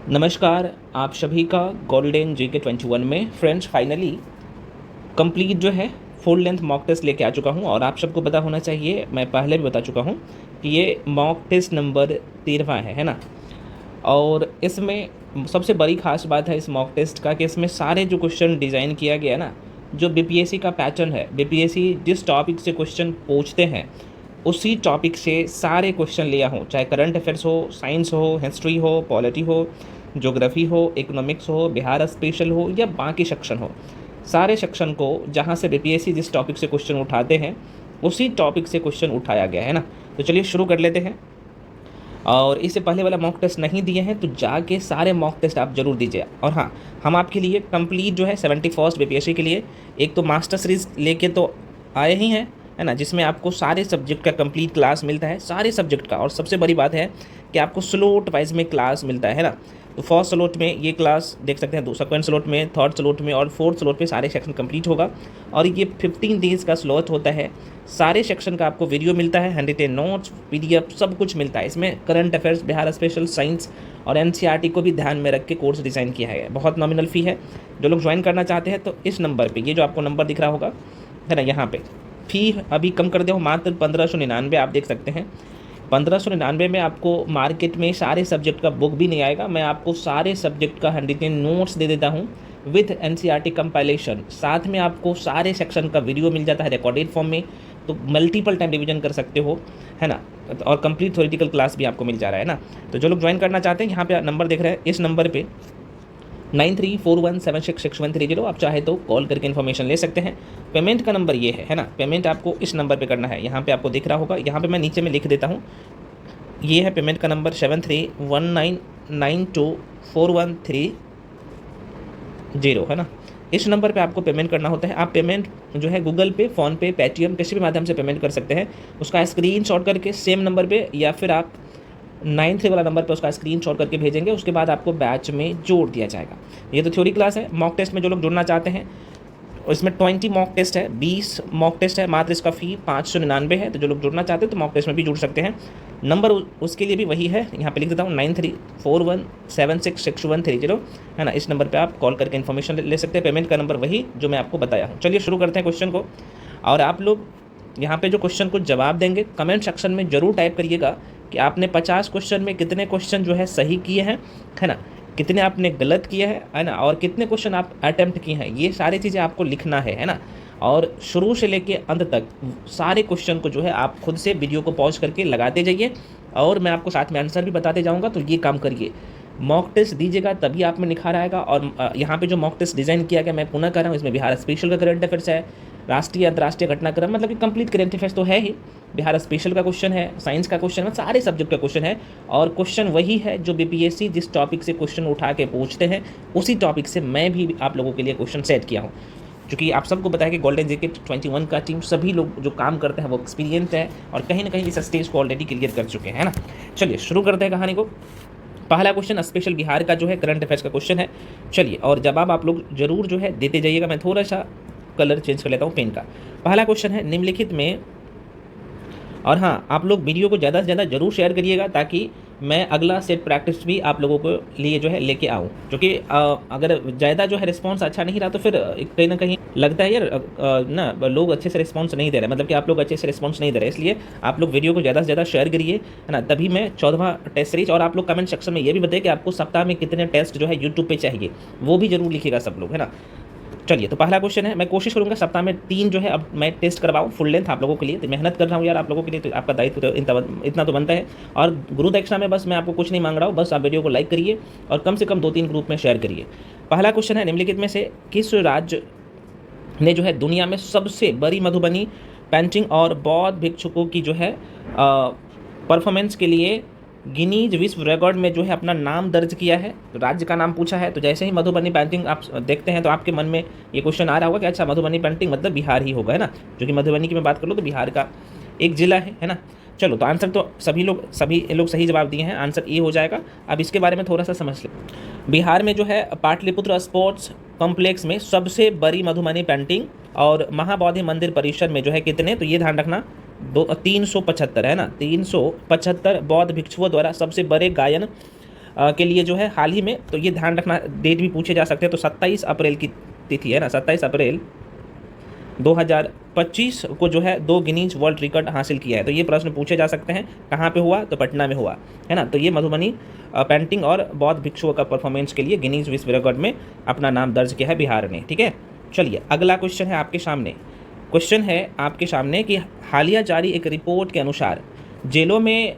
नमस्कार, आप सभी का गोल्डन जीके 21 में फ्रेंड्स फाइनली कंप्लीट जो है फुल लेंथ मॉक टेस्ट लेके आ चुका हूं। और आप सबको पता होना चाहिए, मैं पहले भी बता चुका हूं कि ये मॉक टेस्ट नंबर 13वां है ना। और इसमें सबसे बड़ी खास बात है इस मॉक टेस्ट का कि इसमें सारे जो क्वेश्चन डिज़ाइन किया गया है ना, जो बीपीएससी का पैटर्न है, बीपीएससी जिस टॉपिक से क्वेश्चन पूछते हैं उसी टॉपिक से सारे क्वेश्चन लिया हो, चाहे करंट अफेयर्स हो, साइंस हो, हिस्ट्री हो, पॉलिटी हो, ज्योग्राफी हो, इकोनॉमिक्स हो, बिहार स्पेशल हो या बाकी सेक्शन हो। सारे सेक्शन को जहाँ से बीपीएससी जिस टॉपिक से क्वेश्चन उठाते हैं उसी टॉपिक से क्वेश्चन उठाया गया है ना। तो चलिए शुरू कर लेते हैं। और इससे पहले वाला मॉक टेस्ट नहीं दिए हैं तो जाके सारे मॉक टेस्ट आप जरूर दीजिए। और हाँ, हम आपके लिए कंप्लीट जो है 71st बीपीएससी के लिए एक तो मास्टर सीरीज़ लेके तो आए ही हैं, है ना, जिसमें आपको सारे सब्जेक्ट का कंप्लीट क्लास मिलता है, सारे सब्जेक्ट का। और सबसे बड़ी बात है कि आपको स्लॉट वाइज में क्लास मिलता है ना। तो फर्स्ट स्लॉट में ये क्लास देख सकते हैं, सेकंड स्लॉट में, थर्ड स्लॉट में और फोर्थ स्लॉट में सारे सेक्शन कंप्लीट होगा। और ये 15 डेज़ का स्लॉट होता है। सारे सेक्शन का आपको वीडियो मिलता है, हैंड रिटेन नोट्स, पीडीएफ सब कुछ मिलता है। इसमें current affairs, Bihar special, science और एनसीईआरटी को भी ध्यान में रख के कोर्स डिज़ाइन किया है। बहुत नॉमिनल फ़ी है। जो लोग ज्वाइन करना चाहते हैं तो इस नंबर पर, ये जो आपको नंबर दिख रहा होगा है ना, यहाँ पर फ़ी अभी कम कर दे हो, मात्र 1599। आप देख सकते हैं 1599 में आपको मार्केट में सारे सब्जेक्ट का बुक भी नहीं आएगा। मैं आपको सारे सब्जेक्ट का हैंड रिटेन नोट्स दे देता हूँ विथ एनसीईआरटी कंपाइलेशन। साथ में आपको सारे सेक्शन का वीडियो मिल जाता है रिकॉर्डेड फॉर्म में, तो मल्टीपल टाइम रिवीजन कर सकते हो, है ना। और कंप्लीट थ्योरेटिकल क्लास भी आपको मिल जा रहा है ना। तो जो लोग ज्वाइन करना चाहते हैं, यहाँ पे नंबर देख रहे हैं, इस नंबर पे 9341766130 आप चाहे तो कॉल करके इन्फॉर्मेशन ले सकते हैं। पेमेंट का नंबर ये है ना। पेमेंट आपको इस नंबर पे करना है, यहाँ पे आपको दिख रहा होगा, यहाँ पे मैं नीचे में लिख देता हूँ। ये है पेमेंट का नंबर 7319924130 है ना। इस नंबर पे आपको पेमेंट करना होता है। आप पेमेंट जो है गूगल पे, फ़ोनपे, पेटीएम किसी भी माध्यम से पेमेंट कर सकते हैं। उसका स्क्रीनशॉट करके सेम नंबर पे, या फिर आप 93 वाला नंबर पे उसका स्क्रीनशॉट करके भेजेंगे। उसके बाद आपको बैच में जोड़ दिया जाएगा। ये तो थ्योरी क्लास है। मॉक टेस्ट में जो लोग जुड़ना चाहते हैं, इसमें 20 मॉक टेस्ट है, 20 मॉक टेस्ट है, मात्र इसका फ़ी 599 है। तो जो लोग जुड़ना चाहते हैं तो मॉक टेस्ट में भी जुड़ सकते हैं। नंबर उसके लिए भी वही है, यहाँ पे लिख देता हूँ 9341766130 है ना। इस नंबर पे आप कॉल करके इन्फॉर्मेशन ले सकते हैं। पेमेंट का नंबर वही जो मैं आपको बताया हूँ। चलिए शुरू करते हैं क्वेश्चन को। और आप लोग यहाँ पे जो क्वेश्चन को जवाब देंगे कमेंट सेक्शन में ज़रूर टाइप करिएगा कि आपने 50 क्वेश्चन में कितने क्वेश्चन जो है सही किए हैं, है ना, कितने आपने गलत किए हैं, है ना, और कितने क्वेश्चन आप अटेम्प्ट किए हैं। ये सारी चीज़ें आपको लिखना है ना। और शुरू से लेके अंत तक सारे क्वेश्चन को जो है आप खुद से वीडियो को पॉज करके लगाते जाइए, और मैं आपको साथ में आंसर भी बताते जाऊँगा। तो ये काम करिए, मॉक टेस्ट दीजिएगा, तभी आप में निखार आएगा। और यहाँ पे जो मॉक टेस्ट डिज़ाइन किया गया, मैं पुनः कर रहा हूँ, इसमें बिहार स्पेशल का करंट अफेयर्स है, राष्ट्रीय अंतर्राष्ट्रीय घटनाक्रम, मतलब कि कंप्लीट करंट अफेयर्स तो है ही, बिहार स्पेशल का क्वेश्चन है, साइंस का क्वेश्चन है, सारे सब्जेक्ट का क्वेश्चन है। और क्वेश्चन वही है जो बीपीएससी जिस टॉपिक से क्वेश्चन उठा के पूछते हैं उसी टॉपिक से मैं भी आप लोगों के लिए क्वेश्चन सेट किया हूँ। क्योंकि आप सबको पता है कि गोल्डन जीके 21 का टीम, सभी लोग जो काम करते हैं वो एक्सपीरियंस है और कहीं ना कहीं इस स्टेज को ऑलरेडी क्लियर कर चुके हैं ना। चलिए शुरू करते हैं कहानी को। पहला क्वेश्चन स्पेशल बिहार का जो है करंट अफेयर्स का क्वेश्चन है। चलिए, और जवाब आप लोग जरूर जो है देते जाइएगा। मैं थोड़ा सा कलर चेंज कर लेता हूँ पेन का। पहला क्वेश्चन है निम्नलिखित में, और हाँ, आप लोग वीडियो को ज़्यादा से ज़्यादा जरूर शेयर करिएगा ताकि मैं अगला सेट प्रैक्टिस भी आप लोगों को लिए जो है लेके आऊँ। क्योंकि अगर ज़्यादा जो है रिस्पांस अच्छा नहीं रहा तो फिर कहीं ना कहीं लगता है यार ना, लोग अच्छे से रिस्पांस नहीं दे रहे, मतलब कि आप लोग अच्छे से रिस्पांस नहीं दे रहे। इसलिए आप लोग वीडियो को ज़्यादा से ज़्यादा शेयर करिए, है ना, तभी मैं 14वां टेस्ट सीरीज। और आप लोग कमेंट सेक्शन में ये भी बताइए कि आपको सप्ताह में कितने टेस्ट जो है यूट्यूब पर चाहिए, वो भी जरूर लिखिएगा सब लोग, है ना। चलिए, तो पहला क्वेश्चन है, मैं कोशिश करूंगा सप्ताह में 3 जो है अब मैं टेस्ट करवाऊँ फुल लेंथ आप लोगों के लिए। तो मेहनत कर रहा हूँ यार आप लोगों के लिए, तो आपका दायित्व तो इतना तो बनता है। और गुरु दक्षिणा में बस मैं आपको कुछ नहीं मांग रहा हूँ, बस आप वीडियो को लाइक करिए और कम से कम 2-3 ग्रुप में शेयर करिए। पहला क्वेश्चन है, निम्नलिखित में से किस राज्य ने जो है दुनिया में सबसे बड़ी मधुबनी पेंटिंग और बौद्ध भिक्षुकों की जो है परफॉर्मेंस के लिए गिनीज विश्व रिकॉर्ड में जो है अपना नाम दर्ज किया है। तो राज्य का नाम पूछा है, तो जैसे ही मधुबनी पेंटिंग आप देखते हैं तो आपके मन में ये क्वेश्चन आ रहा होगा कि अच्छा मधुबनी पेंटिंग मतलब बिहार ही होगा, है ना। जो कि मधुबनी की मैं बात कर लूँ तो बिहार का एक जिला है ना। चलो, तो आंसर तो सभी लोग सही जवाब दिए हैं, आंसर ए हो जाएगा। अब इसके बारे में थोड़ा सा समझ लें। बिहार में जो है पाटलिपुत्र स्पोर्ट्स कॉम्प्लेक्स में सबसे बड़ी मधुबनी पेंटिंग, और महाबोधि मंदिर परिसर में जो है कितने, तो ये ध्यान रखना 375 है ना, 375 बौद्ध भिक्षुओं द्वारा सबसे बड़े गायन के लिए जो है हाल ही में, तो ये ध्यान रखना, डेट भी पूछे जा सकते हैं। तो 27 अप्रैल की तिथि है ना, 27 अप्रैल 2025 को जो है 2 गिनीज वर्ल्ड रिकॉर्ड हासिल किया है। तो ये प्रश्न पूछे जा सकते हैं, कहाँ पे हुआ, तो पटना में हुआ है ना। तो ये मधुबनी पेंटिंग और बौद्ध भिक्षुओं का परफॉर्मेंस के लिए गिनीज विश्व रिकॉर्ड में अपना नाम दर्ज किया है बिहार ने। ठीक है, चलिए अगला क्वेश्चन है आपके सामने। क्वेश्चन है आपके सामने कि हालिया जारी एक रिपोर्ट के अनुसार जेलों में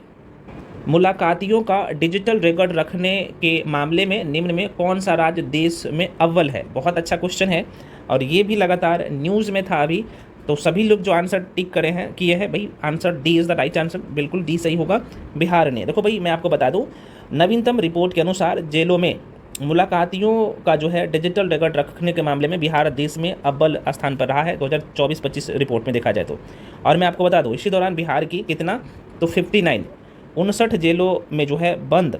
मुलाकातियों का डिजिटल रिकॉर्ड रखने के मामले में निम्न में कौन सा राज्य देश में अव्वल है। बहुत अच्छा क्वेश्चन है और ये भी लगातार न्यूज़ में था अभी। तो सभी लोग जो आंसर टिक करे हैं किए हैं भाई, answer D is the right answer, बिल्कुल डी सही होगा, बिहार ने। देखो भाई मैं आपको बता दूं, नवीनतम रिपोर्ट के अनुसार जेलों में मुलाकातियों का जो है डिजिटल रिकॉर्ड रखने के मामले में बिहार देश में अव्वल स्थान पर रहा है 2024-25 रिपोर्ट में देखा जाए तो। और मैं आपको बता दूं इसी दौरान बिहार की कितना, तो 59 जेलों में जो है बंद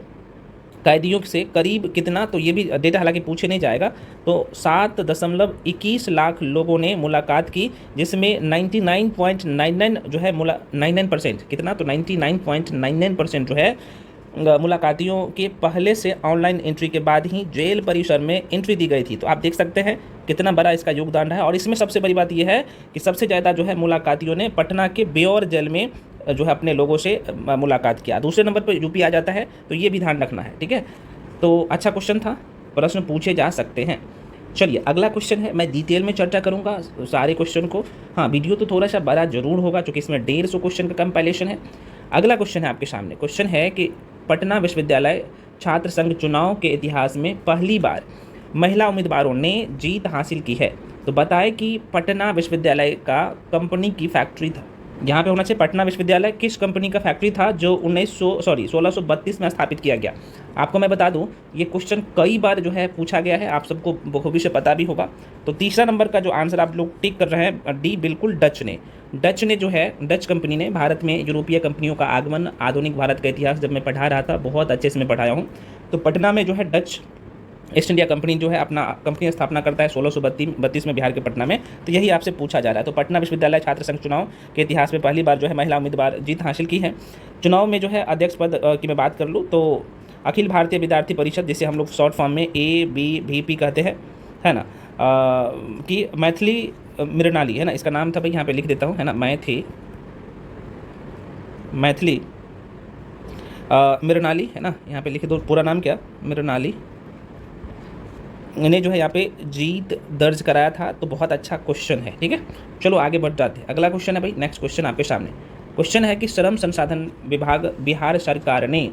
कैदियों से करीब कितना, तो ये भी डेटा हालांकि पूछे नहीं जाएगा, तो 7.21 लाख लोगों ने मुलाकात की, जिसमें 99.99 जो है 99% कितना, तो 99.99% जो है मुलाकातियों के पहले से ऑनलाइन एंट्री के बाद ही जेल परिसर में एंट्री दी गई थी। तो आप देख सकते हैं कितना बड़ा इसका योगदान रहा है। और इसमें सबसे बड़ी बात यह है कि सबसे ज़्यादा जो है मुलाकातियों ने पटना के बेऔर जेल में जो है अपने लोगों से मुलाकात किया। दूसरे नंबर पर यूपी आ जाता है, तो ये भी ध्यान रखना है। ठीक है, तो अच्छा क्वेश्चन था, प्रश्न पूछे जा सकते हैं। चलिए अगला क्वेश्चन है, मैं डिटेल में चर्चा करूंगा सारे क्वेश्चन को। हाँ, वीडियो तो थोड़ा सा बड़ा जरूर होगा क्योंकि इसमें 150 क्वेश्चन का कंपाइलेशन है। अगला क्वेश्चन है आपके सामने। क्वेश्चन है कि पटना विश्वविद्यालय छात्र संघ चुनाव के इतिहास में पहली बार महिला उम्मीदवारों ने जीत हासिल की है। तो बताएं कि पटना विश्वविद्यालय का कंपनी की फैक्ट्री था, यहाँ पे होना चाहिए पटना विश्वविद्यालय किस कंपनी का फैक्ट्री था जो 1632 में स्थापित किया गया। आपको मैं बता दूं ये क्वेश्चन कई बार जो है पूछा गया है, आप सबको बखूबी से पता भी होगा। तो तीसरा नंबर का जो आंसर आप लोग टिक कर रहे हैं डी, बिल्कुल डच ने जो है, डच कंपनी ने भारत में यूरोपीय कंपनियों का आगमन, आधुनिक भारत का इतिहास जब मैं पढ़ा रहा था बहुत अच्छे से मैं पढ़ाया हूँ। तो पटना में जो है डच ईस्ट इंडिया कंपनी जो है अपना कंपनी स्थापना करता है 1632 में बिहार के पटना में। तो यही आपसे पूछा जा रहा है। तो पटना विश्वविद्यालय छात्र संघ चुनाव के इतिहास में पहली बार जो है महिला उम्मीदवार जीत हासिल की है। चुनाव में जो है अध्यक्ष पद की मैं बात कर लूँ तो अखिल भारतीय विद्यार्थी परिषद, जिसे हम लोग शॉर्ट फॉर्म में ABVP कहते हैं, है ना, कि मैथिली मृणाली है ना, इसका नाम था भाई, यहाँ पे लिख देता हूँ, है ना, मैथिली मृणाली, है ना, यहाँ पे लिख दो पूरा नाम क्या, मृणाली ने जो है यहाँ पे जीत दर्ज कराया था। तो बहुत अच्छा क्वेश्चन है। ठीक है, चलो आगे बढ़ जाते हैं। अगला क्वेश्चन है भाई, नेक्स्ट क्वेश्चन आपके सामने। क्वेश्चन है कि श्रम संसाधन विभाग बिहार सरकार ने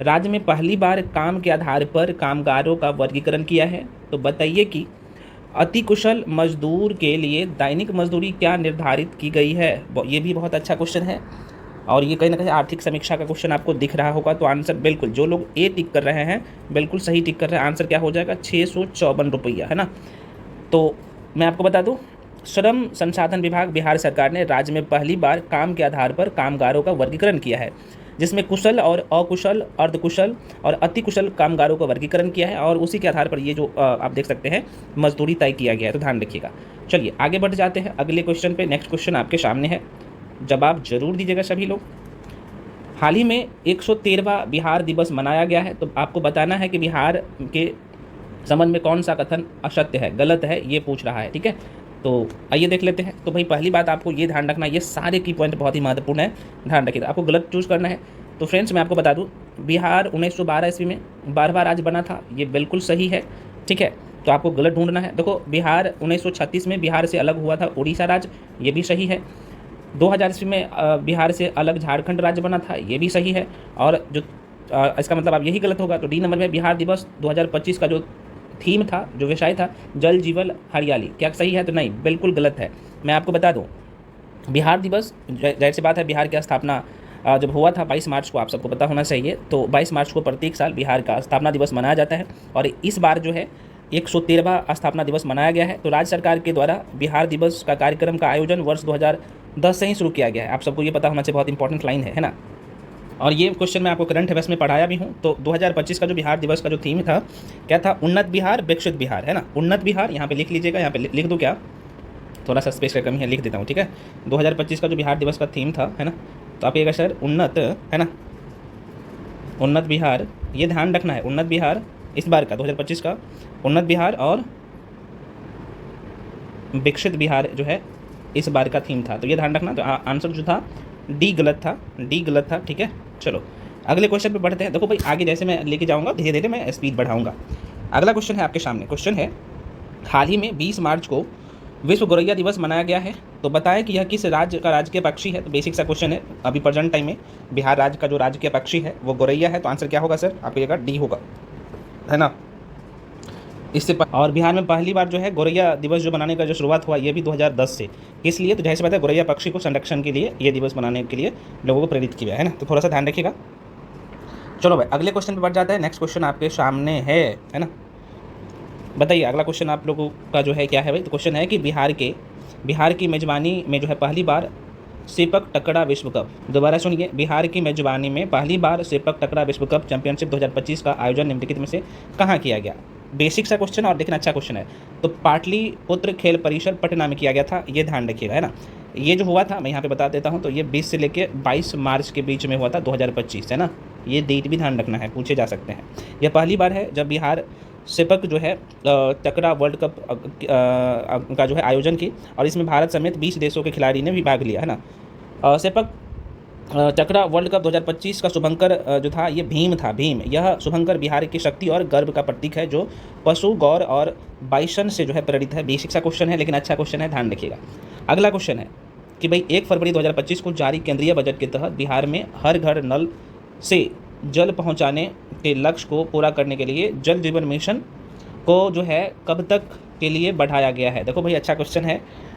राज्य में पहली बार काम के आधार पर कामगारों का वर्गीकरण किया है। तो बताइए कि अति कुशल मजदूर के लिए दैनिक मजदूरी क्या निर्धारित की गई है। ये भी बहुत अच्छा क्वेश्चन है और ये कहीं ना कहीं आर्थिक समीक्षा का क्वेश्चन आपको दिख रहा होगा। तो आंसर बिल्कुल, जो लोग ए टिक कर रहे हैं बिल्कुल सही टिक कर रहे हैं, आंसर क्या हो जाएगा 654 रुपया, है ना। तो मैं आपको बता दूं श्रम संसाधन विभाग बिहार सरकार ने राज्य में पहली बार काम के आधार पर कामगारों का वर्गीकरण किया है, जिसमें कुशल और अकुशल, अर्धकुशल और अति कुशल कामगारों का वर्गीकरण किया है और उसी के आधार पर ये जो आप देख सकते हैं मजदूरी तय किया गया है। तो ध्यान रखिएगा। चलिए आगे बढ़ जाते हैं अगले क्वेश्चन पे। नेक्स्ट क्वेश्चन आपके सामने है, जवाब जरूर दीजिएगा सभी लोग। हाल ही में 113वां बिहार दिवस मनाया गया है। तो आपको बताना है कि बिहार के संबंध में कौन सा कथन असत्य है, गलत है, ये पूछ रहा है। ठीक है, तो आइए देख लेते हैं। तो भाई पहली बात आपको ये ध्यान रखना, ये सारे की पॉइंट बहुत ही महत्वपूर्ण है, ध्यान रखिएगा, आपको गलत चूज करना है। तो फ्रेंड्स मैं आपको बता दूं बिहार 1912 ईस्वी में 12वां राज्य बना था, ये बिल्कुल सही है। ठीक है, तो आपको गलत ढूंढना है। देखो बिहार 1936 में बिहार से अलग हुआ था उड़ीसा राज्य, ये भी सही है। 2000 ईस्वी में बिहार से अलग झारखंड राज्य बना था, ये भी सही है। और जो इसका मतलब अब यही गलत होगा। तो डी नंबर में बिहार दिवस 2025 का जो थीम था, जो विषय था, जल जीवन हरियाली, क्या सही है? तो नहीं, बिल्कुल गलत है। मैं आपको बता दूं बिहार दिवस, जाहिर सी बात है, बिहार की स्थापना जब हुआ था 22 मार्च को, आप सबको पता होना चाहिए। तो 22 मार्च को प्रत्येक साल बिहार का स्थापना दिवस मनाया जाता है और इस बार जो है 113वां स्थापना दिवस मनाया गया है। तो राज्य सरकार के द्वारा बिहार दिवस का कार्यक्रम का आयोजन वर्ष 2010 से ही शुरू किया गया है। आप सबको ये पता होना चाहिए, बहुत इंपॉर्टेंट लाइन है ना। और ये क्वेश्चन मैं आपको करंट अफेयर्स में पढ़ाया भी हूँ। तो 2025 का जो बिहार दिवस का जो थीम था, क्या था? उन्नत बिहार, विकसित बिहार, है ना। उन्नत बिहार यहाँ पे लिख लीजिएगा, यहाँ पे लिख दूँ क्या? थोड़ा सा स्पेस का कमी है, लिख देता हूँ, ठीक है। 2025 का जो बिहार दिवस का थीम था, है ना, तो आप ये सर उन्नत, है ना, उन्नत बिहार, ये ध्यान रखना है, उन्नत बिहार इस बार का 2025 का उन्नत बिहार और विकसित बिहार जो है इस बार का थीम था। तो ये ध्यान रखना। तो आंसर जो था डी गलत था, डी गलत था। ठीक है, चलो अगले क्वेश्चन पे बढ़ते हैं। देखो भाई आगे जैसे मैं लेके जाऊंगा धीरे धीरे मैं स्पीड बढ़ाऊंगा। अगला क्वेश्चन है आपके सामने। क्वेश्चन है, हाल ही में 20 मार्च को विश्व गौरैया दिवस मनाया गया है, तो बताएं कि यह किस राज्य का राजकीय पक्षी है। तो बेसिक सा क्वेश्चन है। अभी प्रेजेंट टाइम में बिहार राज्य का जो राजकीय पक्षी है वो गौरैया है। तो आंसर क्या होगा सर? आपकी जगह डी होगा, है ना। और बिहार में पहली बार जो है गौरैया दिवस जो मनाने का जो शुरुआत हुआ ये भी 2010 से। किस लिए? तो जैसे बात है गौरैया पक्षी को संरक्षण के लिए ये दिवस मनाने के लिए लोगों को प्रेरित किया है ना। तो थोड़ा सा ध्यान रखिएगा। चलो भाई अगले क्वेश्चन पे बढ़ जाता है। नेक्स्ट क्वेश्चन आपके सामने है ना। बताइए अगला क्वेश्चन आप लोगों का जो है क्या है भाई। तो क्वेश्चन है कि बिहार की मेजबानी में जो है पहली बार सेपक टकरा विश्व कप, दोबारा सुनिए, बिहार की मेजबानी में पहली बार सेपक टकरा विश्व कप चैंपियनशिप 2025 का आयोजन निम्नलिखित में से कहाँ किया गया? बेसिक सा क्वेश्चन और लेकिन अच्छा क्वेश्चन है। तो पाटलिपुत्र खेल परिसर पटना में किया गया था, ये ध्यान रखिएगा, है ना। ये जो हुआ था मैं यहाँ पे बता देता हूँ। तो ये 20 से लेकर 22 मार्च के बीच में हुआ था 2025, है ना। ये डेट भी ध्यान रखना है, पूछे जा सकते हैं। यह पहली बार है जब बिहार सेपक जो है टकरा वर्ल्ड कप का जो है आयोजन की, और इसमें भारत समेत 20 देशों के खिलाड़ी ने भी भाग लिया, है ना। सेपक टकरा वर्ल्ड कप 2025 का शुभंकर जो था ये भीम था, भीम। यह शुभंकर बिहार की शक्ति और गर्व का प्रतीक है जो पशु गौर और बाइसन से जो है प्रेरित है। बेसिक सा क्वेश्चन है लेकिन अच्छा क्वेश्चन है, ध्यान रखिएगा। अगला क्वेश्चन है कि भाई 1 फरवरी 2025 को जारी केंद्रीय बजट के तहत बिहार में हर घर नल से जल पहुंचाने के लक्ष्य को पूरा करने के लिए जल जीवन मिशन को जो है कब तक के लिए बढ़ाया गया है? देखो भाई अच्छा क्वेश्चन है,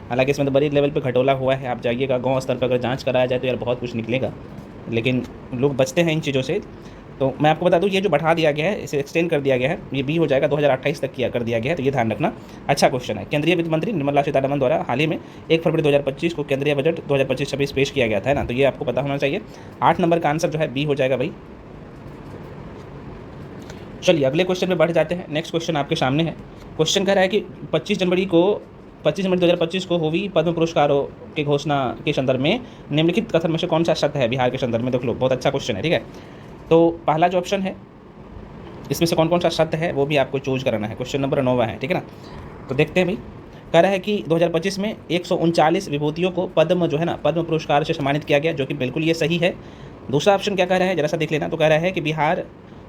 हालांकि इसमें तो बड़ी लेवल पे घटोला हुआ है। आप जाइएगा गांव स्तर पर अगर जांच कराया जाए तो यार बहुत कुछ निकलेगा, लेकिन लोग बचते हैं इन चीज़ों से। तो मैं आपको बता दूं ये जो बढ़ा दिया गया है, इसे एक्सटेंड कर दिया गया है, ये बी हो जाएगा 2028 तक कर दिया गया है। तो ये ध्यान रखना, अच्छा क्वेश्चन है। केंद्रीय वित्त मंत्री निर्मला सीतारमण द्वारा हाल ही में 1 फरवरी 2025 को केंद्रीय बजट 2025-26 पेश किया गया था, है ना। तो ये आपको पता होना चाहिए। 8 नंबर का आंसर जो है बी हो जाएगा भाई। चलिए अगले क्वेश्चन में बढ़ जाते हैं। नेक्स्ट क्वेश्चन आपके सामने है। क्वेश्चन कह रहा है कि 25 जनवरी 2025 को हुई पद्म पुरस्कारों की घोषणा के संदर्भ में निम्नलिखित कथन में से कौन सा शब्द है बिहार के संदर्भ में? देख लो, बहुत अच्छा क्वेश्चन है, ठीक है। तो पहला जो ऑप्शन है इसमें से कौन कौन सा शब्द है वो भी आपको चूज कराना है। क्वेश्चन नंबर 9 है, ठीक है ना। तो देखते हैं भाई। कह रहा है कि 2025 में 139 विभूतियों को पद्म जो है ना पद्म पुरस्कार से सम्मानित किया गया, जो कि बिल्कुल ये सही है। दूसरा ऑप्शन क्या कह रहा है जरा सा देख लेना। तो कह रहा है कि बिहार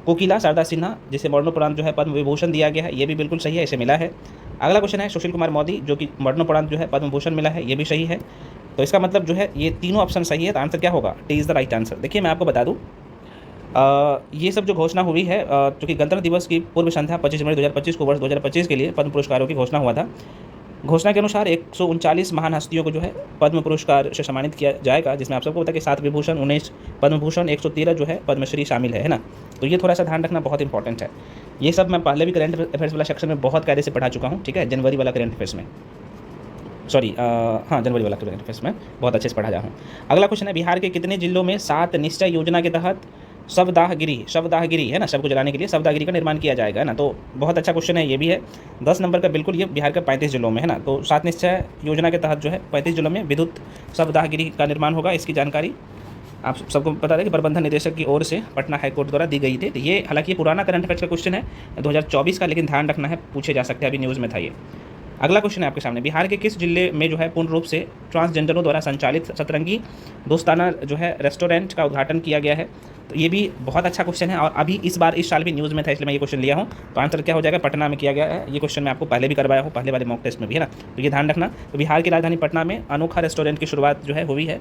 कोकिला शारदा सिन्हा जिसे मरणोपरांत जो है पद्म विभूषण दिया गया है, ये भी बिल्कुल सही है, इसे मिला है। अगला क्वेश्चन है सुशील कुमार मोदी जो कि मरणोपरांत जो है पद्म भूषण मिला है, ये भी सही है। तो इसका मतलब जो है ये तीनों ऑप्शन सही है। तो आंसर क्या होगा? T is the right answer. देखिए मैं आपको बता दूँ ये सब जो घोषणा हुई है चूँकि गणतंत्र दिवस की पूर्व संध्या 25 जनवरी 2025 को वर्ष 2025 के लिए पद्म पुरस्कारों की घोषणा हुआ था। घोषणा के अनुसार 139 महान हस्तियों को जो है पद्म पुरस्कार से सम्मानित किया जाएगा, जिसमें आप सबको पता है कि 7 विभूषण, 19 पद्म भूषण, 113 जो है पद्मश्री शामिल है ना। तो ये थोड़ा सा ध्यान रखना बहुत इंपॉर्टेंट है। ये सब मैं पहले भी करंट अफेयर्स वाला सेक्शन में बहुत कायदे से पढ़ा चुका हूँ, ठीक है। जनवरी वाला करंट अफेयर्स में, सॉरी हाँ जनवरी वाला करंट अफेयर्स में बहुत अच्छे से पढ़ा जा हूँ। अगला क्वेश्चन है बिहार के कितने जिलों में 7 निश्चय योजना के तहत शवदाहगिरी है ना, शव को जलाने के लिए शवदाहगिरी का निर्माण किया जाएगा ना। तो बहुत अच्छा क्वेश्चन है, ये भी है 10 नंबर का बिल्कुल। ये बिहार के 35 जिलों में है ना। तो 7 निश्चय योजना के तहत जो है 35 जिलों में विद्युत शवदाहगिरी का निर्माण होगा। इसकी जानकारी आप सबको पता है कि प्रबंधन निदेशक की ओर से पटना हाईकोर्ट द्वारा दी गई थी। तो ये हालांकि पुराना करंट अफेयर्स का क्वेश्चन है 2024 का, लेकिन ध्यान रखना है पूछे जा सकते हैं, अभी न्यूज़ में था ये। अगला क्वेश्चन है आपके सामने। बिहार के किस जिले में जो है पूर्ण रूप से ट्रांसजेंडरों द्वारा संचालित सतरंगी दोस्ताना जो है रेस्टोरेंट का उद्घाटन किया गया है? तो ये भी बहुत अच्छा क्वेश्चन है और अभी इस साल भी न्यूज़ में था, इसलिए मैं ये क्वेश्चन लिया हूँ। तो आंसर क्या हो जाएगा? पटना में किया गया है। ये क्वेश्चन मैं आपको पहले भी करवाया हूँ, पहले वाले मॉक टेस्ट में भी, है ना। तो ये ध्यान रखना। तो बिहार की राजधानी पटना में अनोखा रेस्टोरेंट की शुरुआत जो है हुई है,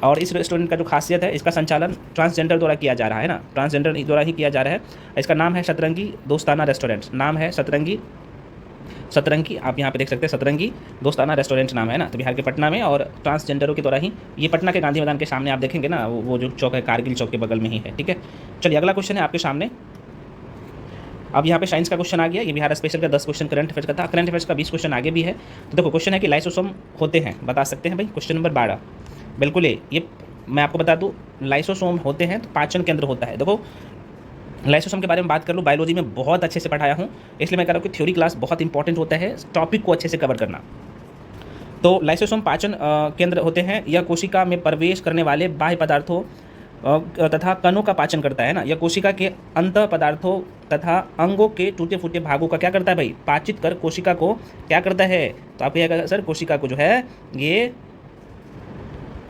और इस रेस्टोरेंट का जो खासियत है इसका संचालन ट्रांसजेंडर द्वारा किया जा रहा है ना, ट्रांसजेंडर द्वारा ही किया जा रहा है। इसका नाम है सतरंगी दोस्ताना रेस्टोरेंट, नाम है सतरंगी, आप यहाँ पे देख सकते हैं, सतरंगी दोस्ताना रेस्टोरेंट नाम है ना। तो बिहार के पटना में और ट्रांसजेंडरों के द्वारा ही, ये पटना के गांधी मैदान के सामने आप देखेंगे ना, वो जो चौक है कारगिल चौक के बगल में ही है, ठीक है। चलिए अगला क्वेश्चन है आपके सामने। अब यहाँ पे साइंस का क्वेश्चन आ गया। ये बिहार स्पेशल का 10 क्वेश्चन करंट अफेयर्स का था, करंट अफेयर्स का 20 क्वेश्चन आगे भी है। तो देखो क्वेश्चन है कि लाइसोसोम होते हैं, बता सकते हैं भाई? क्वेश्चन नंबर 12 बिल्कुल ये मैं आपको बता दूँ, लाइसोसोम होते हैं तो पाचन केंद्र होता है। देखो लाइसोसोम के बारे में बात कर लूँ, बायोलॉजी में बहुत अच्छे से पढ़ाया हूँ, इसलिए मैं कह रहा हूँ कि थ्योरी क्लास बहुत इंपॉर्टेंट होता है, टॉपिक को अच्छे से कवर करना। तो लाइसोसोम पाचन केंद्र होते हैं। यह कोशिका में प्रवेश करने वाले बाह्य पदार्थों तथा कणों का पाचन करता है ना, यह कोशिका के अंत पदार्थों तथा अंगों के टूटे फूटे भागों का क्या करता है भाई, पाचित कर कोशिका को क्या करता है, तो आप कहिएगा सर कोशिका को जो है ये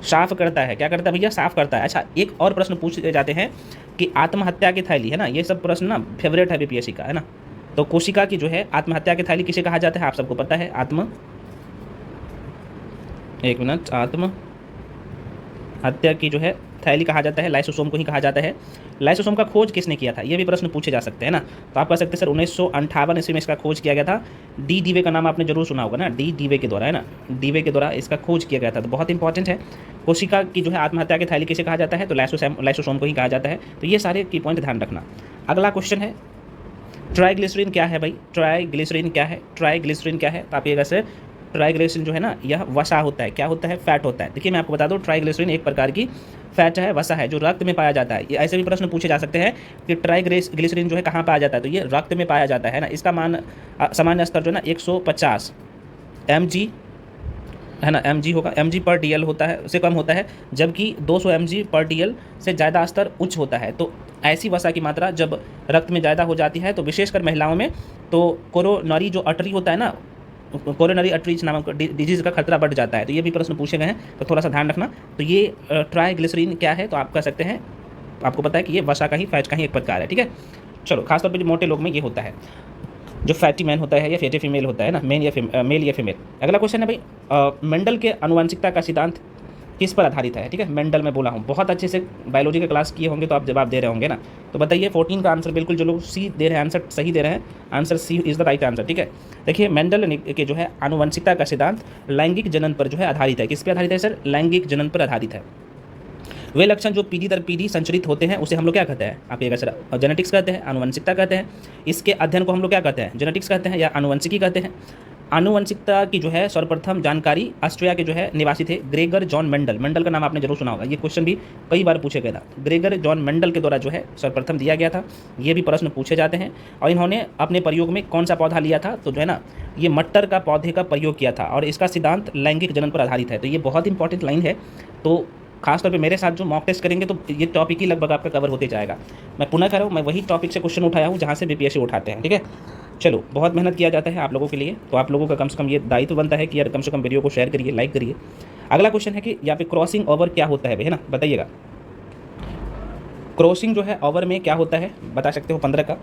साफ करता है, क्या करता है भैया, साफ करता है। अच्छा, एक और प्रश्न पूछे जाते हैं कि आत्महत्या की थैली है ना, ये सब प्रश्न ना फेवरेट है बीपीएससी का, है ना। तो कोशिका की जो है आत्महत्या की थैली किसे कहा जाता है, आप सबको पता है, आत्महत्या की जो है थैली कहा जाता है, लाइसोसोम को ही कहा जाता है। लाइसोसोम का खोज किसने किया था, ये भी प्रश्न पूछे जा सकते हैं ना। तो आप कह सकते हैं सर 1958 ईस्वी में इसका खोज किया गया था। डी डीवे का नाम आपने जरूर सुना होगा ना, डी डीवे के द्वारा, है ना, डीवे के द्वारा इसका खोज किया गया था। तो बहुत इंपॉर्टेंट है। कोशिका की जो है आत्महत्या की थैली किसे कहा जाता है, तो लाइसोसोम को ही कहा जाता है। तो ये सारे की पॉइंट ध्यान रखना। अगला क्वेश्चन है ट्राइग्लिसरीन क्या है भाई, ट्राइग्लिसरीन क्या है, ट्राइग्लिसरीन क्या है, तो आप ये सर ट्राइग्लिसरीन जो है ना यह वसा होता है, क्या होता है, फैट होता है। देखिए मैं आपको बता दूं, ट्राइग्लिसरीन एक प्रकार की फैट है, वसा है, जो रक्त में पाया जाता है। ये ऐसे भी प्रश्न पूछे जा सकते हैं कि ट्राइग्लिसरीन जो है कहाँ पाया जाता है, तो ये रक्त में पाया जाता है ना। इसका मान सामान्य स्तर जो है ना 150 mg है ना, mg होगा, mg पर dl होता है, उससे कम होता है, जबकि 200 mg पर dl से ज़्यादा स्तर उच्च होता है। तो ऐसी वसा की मात्रा जब रक्त में ज़्यादा हो जाती है तो विशेषकर महिलाओं में तो कोरोनरी जो आर्टरी होता है ना, कोरोनरी आर्टरीज नामक डिजीज़ का खतरा बढ़ जाता है। तो ये भी प्रश्न पूछे गए हैं, तो थोड़ा सा ध्यान रखना। तो ये ट्राइग्लिसरीन क्या है, तो आप कह सकते हैं, आपको पता है कि ये वसा का ही, फैट का ही एक प्रकार है, ठीक है। चलो, खासतौर पर जो मोटे लोग में ये होता है, जो फैटी मैन होता है या फैटी फीमेल होता है ना, मेल या फीमेल। अगला क्वेश्चन है भाई, मेंडल के आनुवंशिकता का सिद्धांत किस पर आधारित है, ठीक है। मेंडल में बोला हूँ, बहुत अच्छे से बायोलॉजी के क्लास किए होंगे तो आप जवाब दे रहे होंगे ना। तो बताइए 14 का आंसर बिल्कुल, जो लोग सी दे रहे हैं आंसर सही दे रहे हैं, answer C is the right answer, ठीक है। देखिए मेंडल के जो है आनुवंशिकता का सिद्धांत लैंगिक जनन पर जो है आधारित है। किस पर आधारित है सर, लैंगिक जनन पर आधारित है। वे लक्षण जो पीढ़ी दर पीढ़ी संचरित होते हैं उसे हम लोग क्या कहते हैं, आप ये सर जेनेटिक्स कहते हैं, आनुवंशिकता कहते हैं। इसके अध्ययन को हम लोग क्या कहते हैं, जेनेटिक्स कहते हैं या आनुवंशिकी कहते हैं। आनुवंशिकता की जो है सर्वप्रथम जानकारी ऑस्ट्रिया के जो है निवासी थे ग्रेगर जॉन मेंडल। मेंडल का नाम आपने जरूर सुना होगा, ये क्वेश्चन भी कई बार पूछे गया था। ग्रेगर जॉन मेंडल के द्वारा जो है सर्वप्रथम दिया गया था। ये भी प्रश्न पूछे जाते हैं। और इन्होंने अपने प्रयोग में कौन सा पौधा लिया था, तो जो है ना ये मटर का पौधे का प्रयोग किया था, और इसका सिद्धांत लैंगिक जनन पर आधारित है। तो ये बहुत इंपॉर्टेंट लाइन है। तो खासतौर पे मेरे साथ जो मॉक टेस्ट करेंगे तो ये टॉपिक ही लगभग आपका कवर होते जाएगा। मैं पुनः कह रहा हूँ, मैं वही टॉपिक से क्वेश्चन उठाया हूँ जहाँ से बीपीएससी उठाते हैं, ठीक है। चलो, बहुत मेहनत किया जाता है आप लोगों के लिए, तो आप लोगों का कम से कम ये दायित्व बनता है कि यार कम से कम वीडियो को शेयर करिए, लाइक करिए। अगला क्वेश्चन है कि यहाँ पे क्रॉसिंग ओवर क्या होता है, है ना, बताइएगा। क्रॉसिंग जो है ओवर में क्या होता है, बता सकते हो 15 का।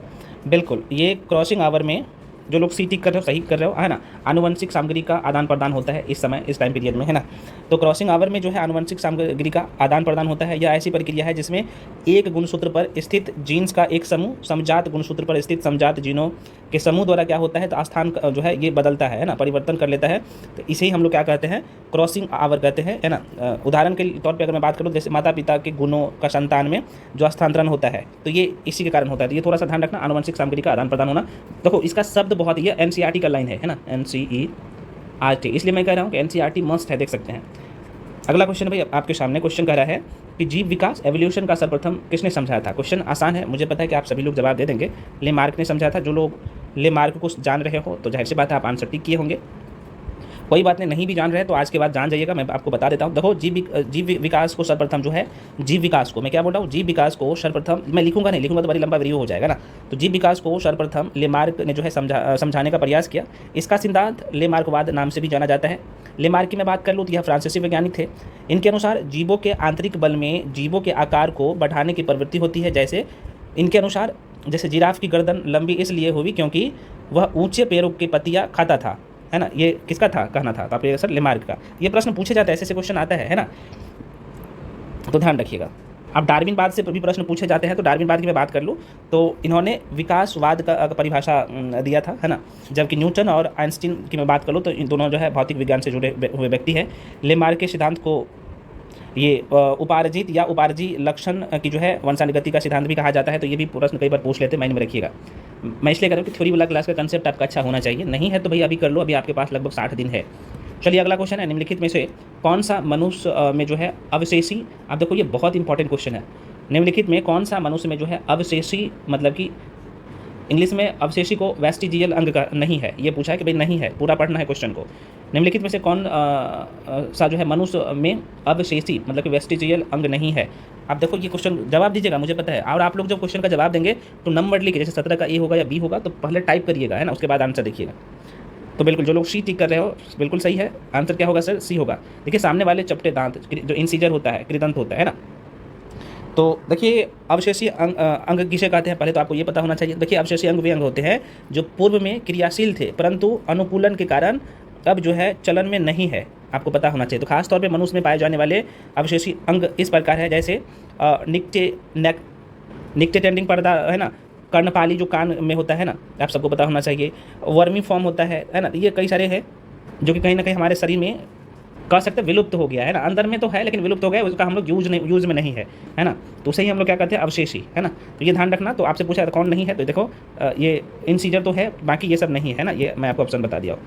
बिल्कुल, ये क्रॉसिंग ओवर में जो लोग सी टिक कर रहे हो, सही कर रहे हो, है ना, आनुवंशिक सामग्री का आदान प्रदान होता है इस समय, इस टाइम पीरियड में, है ना। तो क्रॉसिंग आवर में जो है आनुवंशिक सामग्री का आदान प्रदान होता है। यह ऐसी प्रक्रिया है जिसमें एक गुणसूत्र पर स्थित जीन्स का एक समूह समजात गुणसूत्र पर स्थित समजात जीनों के समूह द्वारा क्या होता है, तो स्थान जो है ये बदलता है ना, परिवर्तन कर लेता है। तो इसे ही हम लोग क्या कहते हैं, क्रॉसिंग आवर कहते हैं, है ना। उदाहरण के तौर पर अगर मैं बात करूँ, जैसे माता पिता के गुणों का संतान में जो स्थानांतरण होता है, तो ये इसी के कारण होता है। तो ये थोड़ा सा ध्यान रखना, आनुवंशिक सामग्री का आदान प्रदान होना। देखो इसका शब्द बहुत ही एनसीईआरटी का लाइन है ना, NCERT, इसलिए मैं कह रहा हूँ कि NCERT मस्ट है, देख सकते हैं। अगला क्वेश्चन भाई आपके सामने क्वेश्चन कह रहा है कि जीव विकास एवोल्यूशन का सर्वप्रथम किसने समझाया था। क्वेश्चन आसान है, मुझे पता है कि आप सभी लोग जवाब दे देंगे। लेमार्क ने समझाया था। जो लोग लेमार्क को जान रहे हो तो जाहिर सी बात है आप आंसर टिक किए होंगे। कोई बात नहीं भी जान रहे तो आज के बाद जान जाइएगा, मैं आपको बता देता हूँ। देखो जीव विकास को सर्वप्रथम जो है, जीव विकास को मैं क्या बोल रहा हूँ, जीव विकास को सर्वप्रथम, मैं लिखूंगा नहीं, लिखूंगा तो बड़ी लंबा वीडियो हो जाएगा ना। तो जीव विकास को सर्वप्रथम लेमार्क ने जो है समझाने का प्रयास किया। इसका सिद्धांत लेमार्कवाद नाम से भी जाना जाता है। लेमार्क की मैं बात कर लूँ तो यह फ्रांसीसी वैज्ञानिक थे। इनके अनुसार जीवों के आंतरिक बल में जीवों के आकार को बढ़ाने की प्रवृत्ति होती है। जैसे इनके अनुसार जैसे जिराफ की गर्दन लंबी इसलिए हुई क्योंकि वह ऊंचे पेड़ों की पत्तियां खाता था, है ना। ये किसका था, कहना था, तो आप ये सर लेमार्क का। ये प्रश्न पूछे जाता है, ऐसे क्वेश्चन आता है ना, तो ध्यान रखिएगा। अब डार्विनवाद से भी प्रश्न पूछे जाते हैं, तो डार्विनवाद की मैं बात कर लूँ तो इन्होंने विकासवाद का परिभाषा दिया था, है ना। जबकि न्यूटन और आइंस्टीन की मैं बात कर लूँ तो इन दोनों जो है भौतिक विज्ञान से जुड़े हुए व्यक्ति हैं। लेमार्क के सिद्धांत को ये उपार्जित या उपार्जी लक्षण की जो है वंशानुगति का सिद्धांत भी कहा जाता है। तो ये भी प्रश्न कई बार पूछ लेते हैं, माइंड में रखिएगा। मैं इसलिए कह रहा हूँ कि थ्योरी वाला क्लास का कंसेप्ट आपका अच्छा होना चाहिए। नहीं है तो भाई अभी कर लो, अभी आपके पास लगभग 60 दिन है। चलिए अगला क्वेश्चन है, निम्नलिखित में से कौन सा मनुष्य में जो है अवशेषी, आप देखो ये बहुत इंपॉर्टेंट क्वेश्चन है। निम्नलिखित में कौन सा मनुष्य में जो है अवशेषी, मतलब कि इंग्लिश में अवशेषी को वेस्टिजियल अंग का नहीं है, ये पूछा है कि भाई नहीं है, पूरा पढ़ना है क्वेश्चन को। निम्नलिखित में से कौन सा जो है मनुष्य में अवशेषी मतलब कि वेस्टिजियल अंग नहीं है। आप देखो ये क्वेश्चन जवाब दीजिएगा, मुझे पता है। और आप लोग जब क्वेश्चन का जवाब देंगे तो नंबर लिखिए, जैसे 17 का ए होगा या बी होगा तो पहले टाइप करिएगा, है ना, उसके बाद आंसर देखिएगा। तो बिल्कुल जो लोग सी टिक कर रहे हो बिल्कुल सही है। आंसर क्या होगा सर? सी होगा। देखिए सामने वाले चपटे दांत जो इंसीजर होता है, कृदंत होता है ना। तो देखिए अवशेषीय अंग किसे कहते हैं, पहले तो आपको ये पता होना चाहिए। देखिए अवशेषीय अंग वे अंग होते हैं जो पूर्व में क्रियाशील थे परंतु अनुकूलन के कारण अब जो है चलन में नहीं है, आपको पता होना चाहिए। तो खास तौर पे मनुष्य में पाए जाने वाले अवशेषीय अंग इस प्रकार है, जैसे निक्टेटेंडिंग पर्दा है ना, कर्णपाली जो कान में होता है ना, आप सबको पता होना चाहिए। वर्मी फॉर्म होता है ना। ये कई सारे हैं जो कि कहीं ना कहीं हमारे शरीर में कह सकते हैं विलुप्त हो गया है ना। अंदर में तो है लेकिन विलुप्त हो गया, उसका हम लोग यूज में नहीं है ना। तो उसे ही हम लोग क्या कहते हैं? अवशेषी, है ना। तो ये ध्यान रखना। तो आपसे पूछा कौन नहीं है, तो देखो ये इंसीजर तो है, बाकी ये सब नहीं है ना। ये मैं आपको ऑप्शन बता दिया।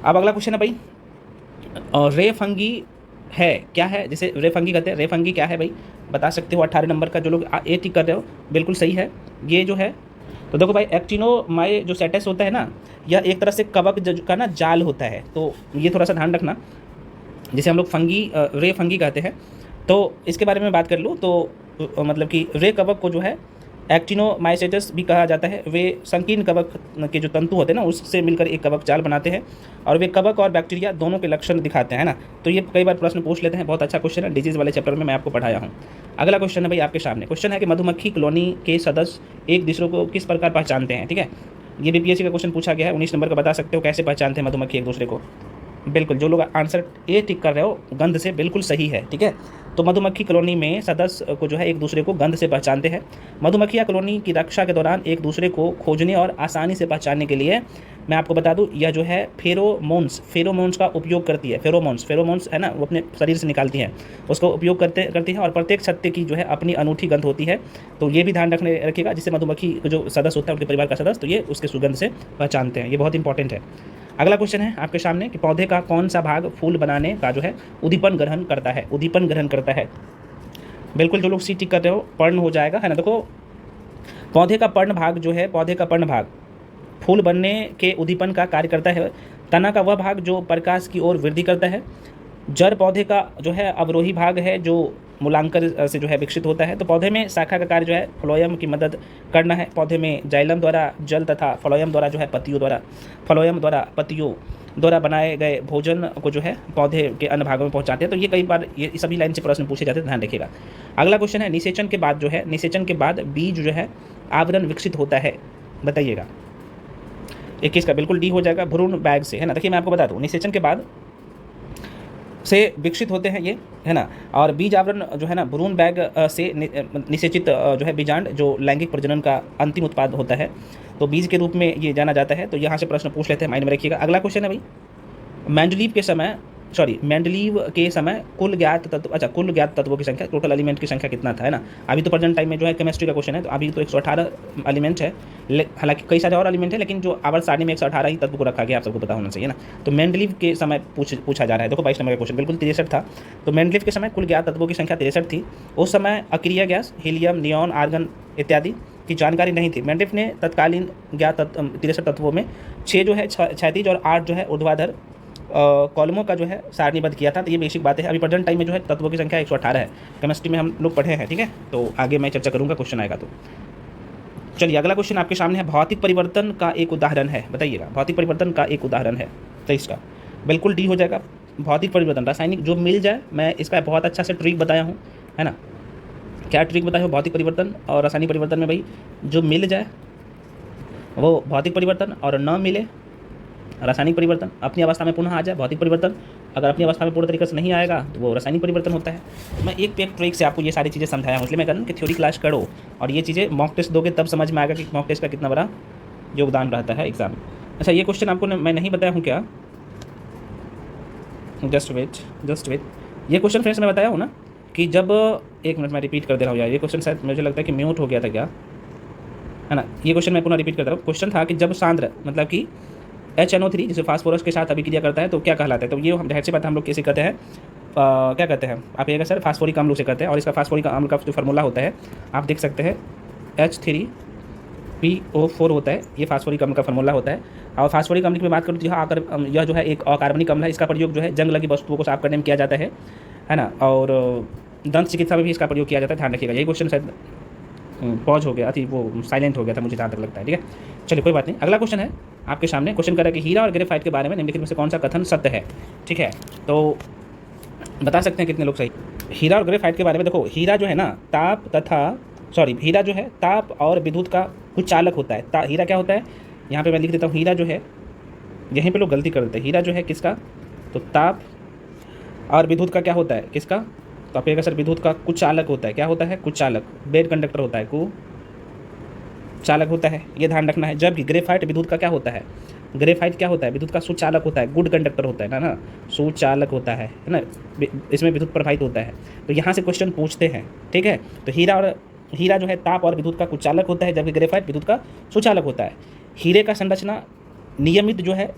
अब अगला क्वेश्चन है भाई, रे फंगी है क्या है, जैसे रे फंगी कहते हैं। रे फंगी क्या है भाई, बता सकते हो? 18 नंबर का जो लोग ए टिक कर रहे हो बिल्कुल सही है। ये जो है तो देखो भाई एक्टिनोमाई जो सेटेस होता है ना, यह एक तरह से कवक का ना जाल होता है। तो ये थोड़ा सा ध्यान रखना, जिसे हम लोग फंगी रे फंगी कहते हैं। तो इसके बारे में बात कर लूँ तो मतलब कि रे कवक को जो है एक्टिनोमाइसेटस भी कहा जाता है। वे संकीर्ण कवक के जो तंतु होते हैं ना, उससे मिलकर एक कवक जाल बनाते हैं और वे कवक और बैक्टीरिया दोनों के लक्षण दिखाते हैं ना। तो ये कई बार प्रश्न पूछ लेते हैं, बहुत अच्छा क्वेश्चन है, डिजीज़ वाले चैप्टर में मैं आपको पढ़ाया हूँ। अगला क्वेश्चन है भाई आपके सामने। क्वेश्चन है कि मधुमक्खी कॉलोनी के सदस्य एक दूसरे को किस प्रकार पहचानते हैं, ठीक है। ये बीपीएससी का क्वेश्चन पूछा गया है, 19 नंबर का। बता सकते हो कैसे पहचानते हैं मधुमक्खी एक दूसरे को? बिल्कुल जो लोग आंसर ए टिक कर रहे हो गंध से, बिल्कुल सही है, ठीक है। तो मधुमक्खी कॉलोनी में सदस्य को जो है एक दूसरे को गंध से पहचानते हैं। मधुमक्खियाँ कॉलोनी की रक्षा के दौरान एक दूसरे को खोजने और आसानी से पहचानने के लिए मैं आपको बता दूं, यह जो है फेरोमोन्स का उपयोग करती है। फेरोमोन्स है ना, वो अपने शरीर से निकालती हैं, उसको उपयोग करती हैं और प्रत्येक छत्ते की जो है अपनी अनूठी गंध होती है। तो ये भी ध्यान रखिएगा, जिससे मधुमक्खी जो सदस्य होता है उनके परिवार का सदस्य, तो ये उसके सुगंध से पहचानते हैं। ये बहुत इंपॉर्टेंट है। अगला क्वेश्चन है आपके सामने कि पौधे का कौन सा भाग फूल बनाने का जो है उद्दीपन ग्रहण करता है। बिल्कुल जो लोग सी टिक कर रहे हो पर्ण हो जाएगा, है ना। देखो पौधे का पर्ण भाग फूल बनने के उद्दीपन का कार्य करता है। तना का वह भाग जो प्रकाश की ओर वृद्धि करता है। जड़ पौधे का जो है अवरोही भाग है जो मूलांकर से जो है विकसित होता है। तो पौधे में शाखा का कार्य जो है फ्लोएम की मदद करना है। पौधे में जाइलम द्वारा जल तथा फ्लोएम द्वारा जो है पत्तियों द्वारा बनाए गए भोजन को जो है पौधे के अन्य भागों में पहुंचाते हैं। तो ये कई बार ये सभी लाइन से प्रश्न पूछे जाते हैं, ध्यान रखिएगा। अगला क्वेश्चन है निषेचन के बाद बीज जो है आवरण विकसित होता है, बताइएगा। 21 का बिल्कुल डी हो जाएगा, भ्रूण बैग से, है ना। देखिए मैं आपको बता दूँ, निषेचन के बाद से विकसित होते हैं ये, है ना। और बीज आवरण जो है ना भ्रूण बैग से निषेचित जो है बीजांड जो लैंगिक प्रजनन का अंतिम उत्पाद होता है, तो बीज के रूप में ये जाना जाता है। तो यहाँ से प्रश्न पूछ लेते हैं, माइंड में रखिएगा। अगला क्वेश्चन है भाई, मेंडलीव के समय कुल ज्ञात तत्वों की संख्या, टोटल एलिमेंट की संख्या कितना था, है ना। अभी तो प्रेजेंट टाइम में जो है केमिस्ट्री का क्वेश्चन है, तो अभी तो 118 एलिमेंट है। हालांकि कई सारे और एलिमेंट है, लेकिन जो आवर्त सारणी में 118 ही तत्व को रखा गया, आप सबको पता होना चाहिए ना। तो मेंडलीव के समय पूछा जा रहा है। देखो 22 नंबर का क्वेश्चन बिल्कुल 63 था। तो मेंडलीव के समय कुल ज्ञात तत्वों की संख्या 63 थी। उस समय अक्रिय गैस, हीलियम, नियॉन, आर्गन इत्यादि की जानकारी नहीं थी। मेंडलीव ने तत्कालीन ज्ञात 63 तत्वों में 6 जो है क्षैतिज और 8 जो है ऊर्ध्वाधर कॉलमों का जो है सारणीबद्ध किया था। तो ये बेसिक बात है। अभी प्रेजेंट टाइम में जो है तत्वों की संख्या 118 है। केमिस्ट्री में हम लोग पढ़े हैं, ठीक है। तो आगे मैं चर्चा करूँगा, क्वेश्चन आएगा तो। चलिए अगला क्वेश्चन आपके सामने है, भौतिक परिवर्तन का एक उदाहरण है, बताइएगा। भौतिक परिवर्तन का एक उदाहरण है, तो इसका बिल्कुल डी हो जाएगा। भौतिक परिवर्तन रासायनिक जो मिल जाए, मैं इसका बहुत अच्छा से ट्रिक बताया हूँ, है ना। क्या ट्रिक बताया हूँ भौतिक परिवर्तन और रासायनिक परिवर्तन में भाई? जो मिल जाए वो भौतिक परिवर्तन और न मिले रासायनिक परिवर्तन। अपनी अवस्था में पुनः आ जाए भौतिक परिवर्तन, अगर अपनी अवस्था में पूर्ण तरीके से नहीं आएगा तो वो रासायनिक परिवर्तन होता है। मैं एक पे एक ट्रिक से आपको ये सारी चीज़ें समझाया हूँ, इसलिए मैं कह रहा हूँ कि थ्योरी क्लास करो और ये चीज़ें मॉक टेस्ट दोगे तब समझ में आएगा कि मॉक टेस्ट का कितना बड़ा योगदान रहता है एग्जाम में। अच्छा ये क्वेश्चन आपको मैं नहीं बताया हूँ क्या? Just wait. ये क्वेश्चन फ्रेंड्स मैं बताया हूँ ना कि जब, एक मिनट मैं रिपीट कर दे रहा हूँ यार, ये क्वेश्चन शायद मुझे लगता है कि म्यूट हो गया था क्या, है ना। ये क्वेश्चन मैं पुनः रिपीट कर दे रहा हूँ। क्वेश्चन था कि जब सांद्र मतलब कि HNO3 जिसे फास्फोरस के साथ अभिक्रिया करता है तो क्या कहलाता है? तो ये हम ढेर से बात हम लोग कैसे कहते हैं, क्या कहते हैं आप, ये सर फास्फोरिक अम्ल से कहते हैं। और इसका फास्फोरिक अम्ल का जो फार्मूला होता है आप देख सकते हैं, H3PO4 होता है, ये फास्फोरिक अम्ल का फार्मूला होता है। और फास्फोरिक अम्ल की बात करूँ तो यह जो है एक अकार्बनिक अम्ल है। इसका प्रयोग जो है जंग लगी वस्तुओं को साफ करने में किया जाता है ना। और दंत चिकित्सा में भी इसका प्रयोग किया जाता है, ध्यान रखिएगा। यही क्वेश्चन शायद पॉज हो गया थी, वो साइलेंट हो गया था मुझे जहाँ तक लगता है। ठीक है, चलिए कोई बात नहीं। अगला क्वेश्चन है आपके सामने। क्वेश्चन कर रहा है कि हीरा और ग्रेफाइट के बारे में निम्नलिखित में से कौन सा कथन सत्य है। ठीक है, तो बता सकते हैं कितने लोग सही। हीरा और ग्रेफाइट के बारे में देखो, हीरा जो है ना हीरा जो है ताप और विद्युत का कुछ चालक होता है। हीरा क्या होता है, यहाँ पे मैं लिख देता हूँ, हीरा जो है, यहीं पे लोग गलती कर देते हैं। हीरा जो है किसका, तो ताप और विद्युत का क्या होता है, किसका, तो आप सर विद्युत का कुछ चालक होता है। क्या होता है, कुछ चालक, बेड कंडक्टर होता है, कु चालक होता है, ये ध्यान रखना है। जबकि ग्रेफाइट विद्युत का क्या होता है, ग्रेफाइट क्या होता है, विद्युत का सुचालक होता है, गुड कंडक्टर होता है ना, सुचालक होता है ना, इसमें विद्युत प्रवाहित होता है। तो यहाँ से क्वेश्चन पूछते हैं। ठीक है, तो हीरा जो है ताप और विद्युत का कुचालक होता है, जबकि ग्रेफाइट विद्युत का सुचालक होता है। हीरे का संरचना नियमित जो है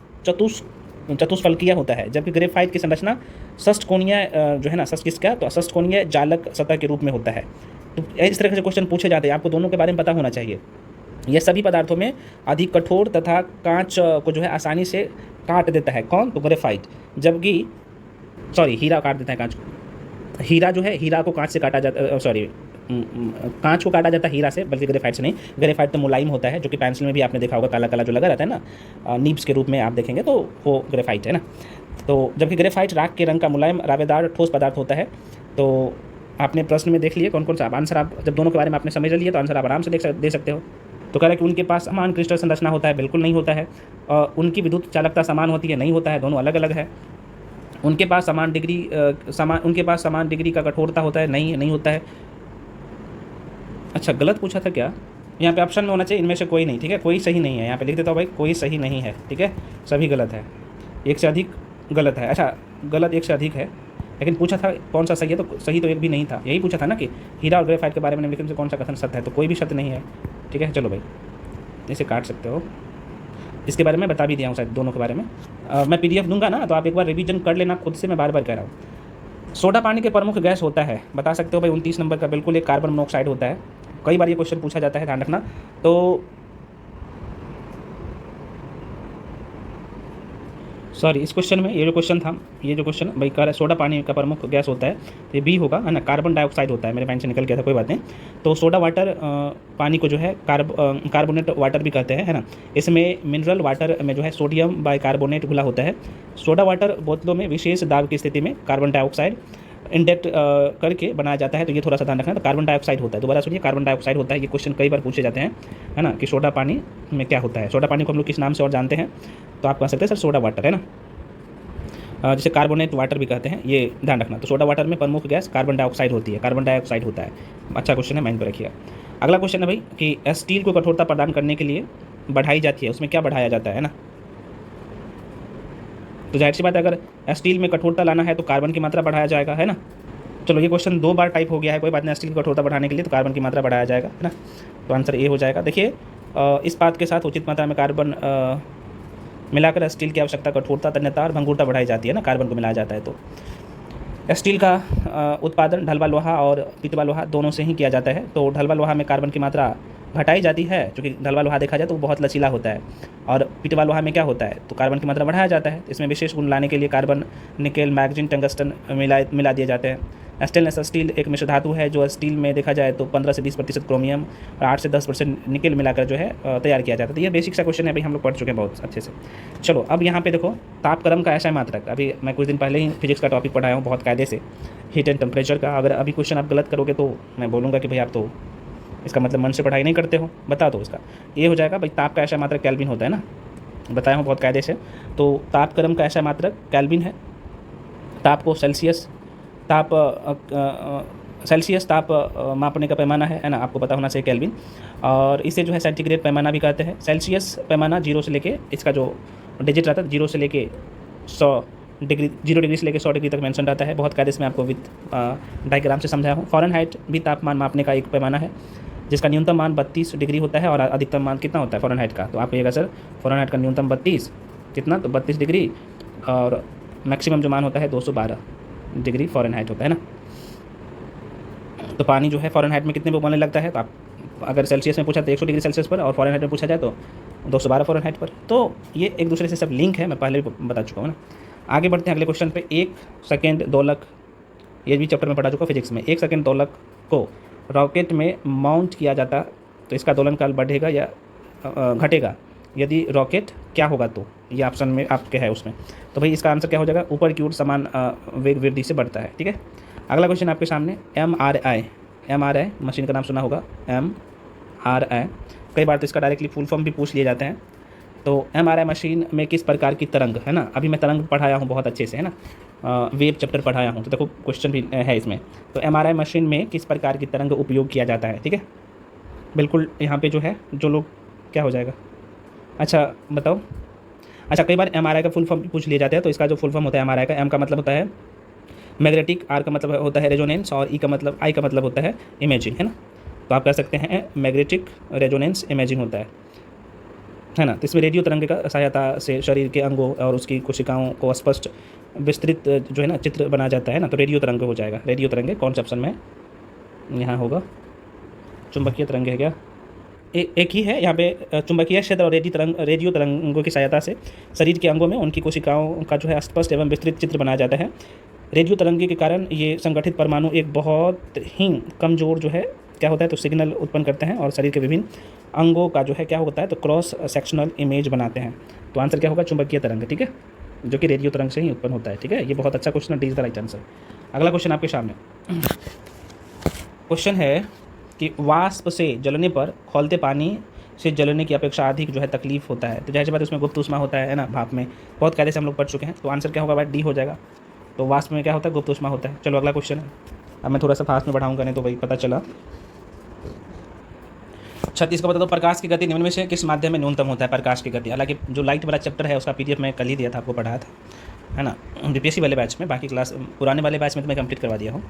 चतुष्फलकीय होता है, जबकि ग्रेफाइट की संरचना षष्ठकोणीय जो है ना, तो षष्ठकोणीय जालक सतह के रूप में होता है। तो इस तरह से क्वेश्चन पूछे जाते हैं, आपको दोनों के बारे में पता होना चाहिए। यह सभी पदार्थों में अधिक कठोर तथा कांच को जो है आसानी से काट देता है। कौन, तो ग्रेफाइट। जबकि हीरा काट देता है कांच को। हीरा जो है, हीरा को कांच से काटा जाता, कांच को काटा जाता है हीरा से, बल्कि ग्रेफाइट से नहीं। ग्रेफाइट तो मुलायम होता है, जो कि पेंसिल में भी आपने देखा होगा, काला काला जो लगा रहता है ना, नीब्स के रूप में आप देखेंगे तो वो ग्रेफाइट है ना। तो जबकि ग्रेफाइट राख के रंग का मुलायम रावेदार ठोस पदार्थ होता है। तो आपने प्रश्न में देख लिए कौन कौन सा आंसर, आप जब दोनों के बारे में आपने समझ लिया तो आंसर आप आराम से दे सकते हो। तो कह रहा है कि उनके पास समान क्रिस्टल संरचना होता है, बिल्कुल नहीं होता है। उनकी विद्युत चालकता समान होती है, नहीं होता है, दोनों अलग अलग है। उनके पास समान डिग्री का कठोरता होता है, नहीं होता है। अच्छा, गलत पूछा था क्या, यहाँ पे ऑप्शन में होना चाहिए इनमें से कोई नहीं। ठीक है, कोई सही नहीं है, यहाँ पे लिख देता हूँ भाई, कोई सही नहीं है। ठीक है, सभी गलत है, एक से अधिक गलत है। अच्छा, गलत एक से अधिक है, लेकिन पूछा था कौन सा सही है, तो सही तो एक भी नहीं था। यही पूछा था ना कि हीरा और ग्रेफाइट के बारे में निम्नलिखित में से कौन सा कथन सत्य है, तो कोई भी सत्य नहीं है। ठीक है, चलो भाई इसे काट सकते हो। इसके बारे में बता भी दिया हूँ शायद, दोनों के बारे में। मैं PDF दूंगा ना, तो आप एक बार रिवीजन कर लेना खुद से, मैं बार बार कह रहा हूँ। सोडा पानी के प्रमुख गैस होता है, बता सकते हो भाई 29 नंबर का, बिल्कुल एक कार्बन मोनोऑक्साइड होता है। कई बार ये क्वेश्चन पूछा जाता है, ध्यान रखना। तो इस क्वेश्चन में ये जो क्वेश्चन भाई कह रहा है सोडा पानी का प्रमुख गैस होता है, तो ये बी होगा, है ना। कार्बन डाइऑक्साइड होता है, मेरे माइंड से निकल गया था, कोई बात नहीं। तो सोडा वाटर पानी को जो है कार्बोनेट वाटर भी कहते हैं, है ना। इसमें मिनरल वाटर में जो है सोडियम बाइकार्बोनेट घुला होता है। सोडा वाटर बोतलों में विशेष दाब की स्थिति में कार्बन डाइऑक्साइड इंजेक्ट करके बनाया जाता है। तो ये थोड़ा सा ध्यान रखना। तो कार्बन डाइऑक्साइड होता है, दोबारा सुनिए, कार्बन डाइऑक्साइड होता है। ये क्वेश्चन कई बार पूछे जाते हैं, है ना, कि सोडा पानी में क्या होता है। सोडा पानी को हम लोग किस नाम से और जानते हैं, तो आप कह सकते हैं सर सोडा वाटर, है ना, जिसे कार्बोनेट वाटर भी कहते हैं, ये ध्यान रखना। तो सोडा वाटर में प्रमुख गैस कार्बन डाइऑक्साइड होती है, कार्बन डाइऑक्साइड होता है। अच्छा क्वेश्चन है, माइंड पर रखिएगा। अगला क्वेश्चन है भाई कि स्टील को कठोरता प्रदान करने के लिए बढ़ाई जाती है, उसमें क्या बढ़ाया जाता है ना। तो जाहिर सी बात है, अगर स्टील में कठोरता लाना है तो कार्बन की मात्रा बढ़ाया जाएगा, है ना। चलो ये क्वेश्चन 2 बार टाइप हो गया है, कोई बात नहीं। स्टील की कठोरता बढ़ाने के लिए तो कार्बन की मात्रा बढ़ाया जाएगा, है ना। तो आंसर ए हो जाएगा। देखिए, इस बात के साथ उचित मात्रा में कार्बन मिलाकर स्टील की आवश्यकता, कठोरता, तन्यता और भंगुरता बढ़ाई जाती है ना, कार्बन को मिलाया जाता है। तो स्टील का उत्पादन ढलवा लोहा और पितवा लोहा दोनों से ही किया जाता है। तो ढलवा लोहा में कार्बन की मात्रा घटाई जाती है, क्योंकि ढलवा लोहा देखा जाए तो वो बहुत लचीला होता है। और पितवा लोहा में क्या होता है, तो कार्बन की मात्रा बढ़ाया जाता है। इसमें विशेष गुण लाने के लिए कार्बन, निकेल, मैग्नीज, टंगस्टन मिला दिए जाते हैं। स्टेनलेस स्टील एक मिश्र धातु है, जो स्टील में देखा जाए तो 15 से 20% क्रोमियम और 8 से 10% निकेल मिलाकर जो है तैयार किया जाता है। तो ये बेसिक सा क्वेश्चन है भाई, हम लोग पढ़ चुके हैं बहुत अच्छे से। चलो अब यहाँ पे देखो, तापक्रम का ऐसा मात्रक, अभी मैं कुछ दिन पहले ही फिजिक्स का टॉपिक पढ़ाया हूँ बहुत कायदे से, हीट एंड टेम्परेचर का। अगर अभी क्वेश्चन आप गलत करोगे तो मैं बोलूँगा कि भाई आप तो इसका मतलब मन से पढ़ाई नहीं करते हो। बता दो इसका, ये हो जाएगा भाई, ताप का ऐसा मात्रक केल्विन होता है ना, बताया हूँ बहुत कायदे से। तो तापक्रम का ऐसा मात्रक केल्विन है। ताप को सेल्सियस ताप मापने का पैमाना है ना, आपको पता होना चाहिए केल्विन। और इसे जो है सेंटीग्रेड पैमाना भी कहते हैं। सेल्सियस पैमाना 0 से लेके, इसका जो डिजिट रहता है 0 से लेके 100 डिग्री, 0 डिग्री से लेकर 100 डिग्री तक मेंशन रहता है। बहुत कायदे से मैं आपको विद डायग्राम से समझाया हूँ। फ़ारेनहाइट भी तापमान मापने का एक पैमाना है, जिसका न्यूनतम मान 32 डिग्री होता है और अधिकतम मान कितना होता है फ़ारेनहाइट का। तो आप कहिएगा सर फ़ारेनहाइट का न्यूनतम 32 कितना, तो 32 डिग्री, और मैक्सिमम जो मान होता है 212 डिग्री फ़ारेनहाइट होता है ना। तो पानी जो है फ़ारेनहाइट में कितने पे उबलने लगता है, तो आप अगर सेल्सियस में पूछा तो 100 डिग्री सेल्सियस पर, और फ़ारेनहाइट में पूछा जाए तो 212 फ़ारेनहाइट पर। तो ये एक दूसरे से सब लिंक है, मैं पहले भी बता चुका हूँ ना। आगे बढ़ते हैं अगले क्वेश्चन पे। 1 सेकेंड दोलक, ये भी चैप्टर में पढ़ा चुका फिजिक्स में। 1 सेकेंड दोलक को रॉकेट में माउंट किया जाता तो इसका दोलन काल बढ़ेगा या घटेगा? यदि रॉकेट क्या होगा तो ये ऑप्शन में आपके है उसमें। तो भाई इसका आंसर क्या हो जाएगा? ऊपर की ओर समान वेग वृद्धि से बढ़ता है। ठीक है, अगला क्वेश्चन आपके सामने। MRI मशीन का नाम सुना होगा, MRI। कई बार तो इसका डायरेक्टली फुल फॉर्म भी पूछ लिए जाते हैं। तो MRI मशीन में किस प्रकार की तरंग, है ना, अभी मैं तरंग पढ़ाया हूँ बहुत अच्छे से, है ना, वेव चैप्टर पढ़ाया हूँ, तो देखो क्वेश्चन भी है इसमें। तो MRI मशीन में किस प्रकार की तरंग उपयोग किया जाता है? ठीक है, बिल्कुल यहाँ पे जो है जो लोग क्या हो जाएगा, अच्छा बताओ। अच्छा, कई बार MRI का फुल फॉर्म पूछ लिए जाते हैं, तो इसका जो फुल फॉर्म होता है MRI का, M का मतलब होता है मैग्नेटिक, R का मतलब होता है रेजोनेंस, और I का मतलब होता है इमेजिंग, है ना। तो आप कह सकते हैं मैग्नेटिक रेजोनेंस इमेजिंग होता है ना। तो इसमें रेडियो तरंग का सहायता से शरीर के अंगों और उसकी कोशिकाओं को स्पष्ट विस्तृत जो है ना चित्र बना जाता है ना। तो रेडियो तरंग हो जाएगा। रेडियो तरंग कौन सा ऑप्शन में यहाँ होगा? चुंबकीय तरंग है क्या? एक ही है यहाँ पे, चुंबकीय क्षेत्र और रेडियो तरंगों की सहायता से शरीर के अंगों में उनकी कोशिकाओं का जो है स्पष्ट एवं विस्तृत चित्र बनाया जाता है। रेडियो तरंगे के कारण ये संगठित परमाणु एक बहुत ही कमज़ोर जो है क्या होता है तो सिग्नल उत्पन्न करते हैं, और शरीर के विभिन्न अंगों का जो है क्या होता है तो क्रॉस सेक्शनल इमेज बनाते हैं। तो आंसर क्या होगा? चुंबकीय तरंग। ठीक है, जो कि रेडियो तरंग से ही उत्पन्न होता है। ठीक है, ये बहुत अच्छा क्वेश्चन है, D is the right answer. अगला क्वेश्चन आपके सामने क्वेश्चन है कि वाष्प से जलने पर खौलते पानी से जलने की अपेक्षा अधिक जो है तकलीफ होता है। तो जाहिर सी बात उसमें गुप्त ऊष्मा होता है ना, भाप में, बहुत कायदे से हम लोग पढ़ चुके हैं। तो आंसर क्या होगा भाई? डी हो जाएगा। तो वाष्प में क्या होता है? गुप्त ऊष्मा होता है। चलो अगला क्वेश्चन है। अब मैं थोड़ा सा फास्ट में बढ़ाऊंगा, नहीं तो भाई पता चला। 36 का बता दो, प्रकाश की गति निम्न में से किस माध्यम में न्यूनतम होता है? प्रकाश की गति, हालांकि जो लाइट वाला चैप्टर है उसका PDF मैं कल ही दिया था, आपको पढ़ाया था, है ना, BPSC वाले बैच में। बाकी क्लास पुराने वाले बैच में तो मैं कंप्लीट करवा दिया हूँ।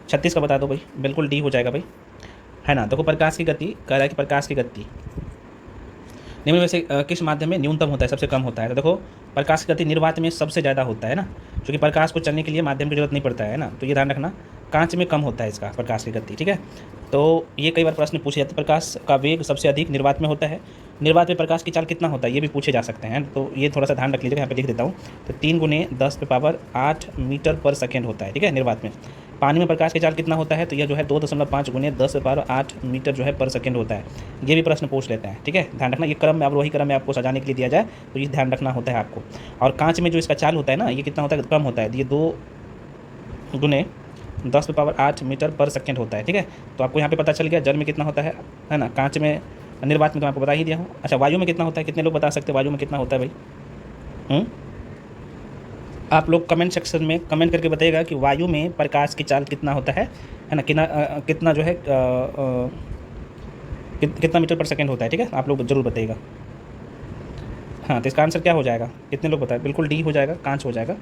36 का बता दो भाई, बिल्कुल डी हो जाएगा भाई, है ना। देखो प्रकाश की गति कह रहा है कि प्रकाश की गति निम्न में से किस माध्यम में न्यूनतम होता है, सबसे कम होता है? तो देखो प्रकाश की गति निर्वात में सबसे ज़्यादा होता है ना, क्योंकि प्रकाश को चलने के लिए माध्यम की जरूरत नहीं पड़ता है ना। तो ये ध्यान रखना, कांच में कम होता है इसका प्रकाश की गति। ठीक है, तो ये कई बार प्रश्न पूछे जाते हैं। प्रकाश का वेग सबसे अधिक निर्वात में होता है। निर्वात में प्रकाश की चाल कितना होता है ये भी पूछे जा सकते हैं, तो ये थोड़ा सा ध्यान रख लीजिएगा। यहाँ पे लिख देता हूँ। तो 3 × 10⁸ मीटर पर सेकेंड होता है। ठीक है, निर्वात में। पानी में प्रकाश की चाल कितना होता है? तो यह जो है 2.5 × 10⁸ मीटर जो है पर सेकेंड होता है। ये भी प्रश्न पूछ लेते हैं। ठीक है, ध्यान रखना, ये क्रम में अवरोही क्रम में आपको सजाने के लिए दिया जाए, तो ये ध्यान रखना होता है आपको। और कांच में जो इसका चाल होता है ना, ये कितना होता है? कम होता है। ये 2 × 10⁸ मीटर पर सेकेंड होता है। ठीक है, तो आपको यहाँ पे पता चल गया जल में कितना होता है ना, कांच में, निर्वात में तो आपको बता ही दिया हूँ। अच्छा, वायु में कितना होता है? कितने लोग बता सकते हैं वायु में कितना होता है भाई? आप लोग कमेंट सेक्शन में कमेंट करके बताइएगा कि वायु में प्रकाश की चाल कितना होता है ना, कितना जो है कितना मीटर पर सेकेंड होता है। ठीक है, आप लोग जरूर बताइएगा। हाँ, तो इसका आंसर क्या हो जाएगा? कितने लोग बताए? बिल्कुल डी हो जाएगा, कांच हो जाएगा।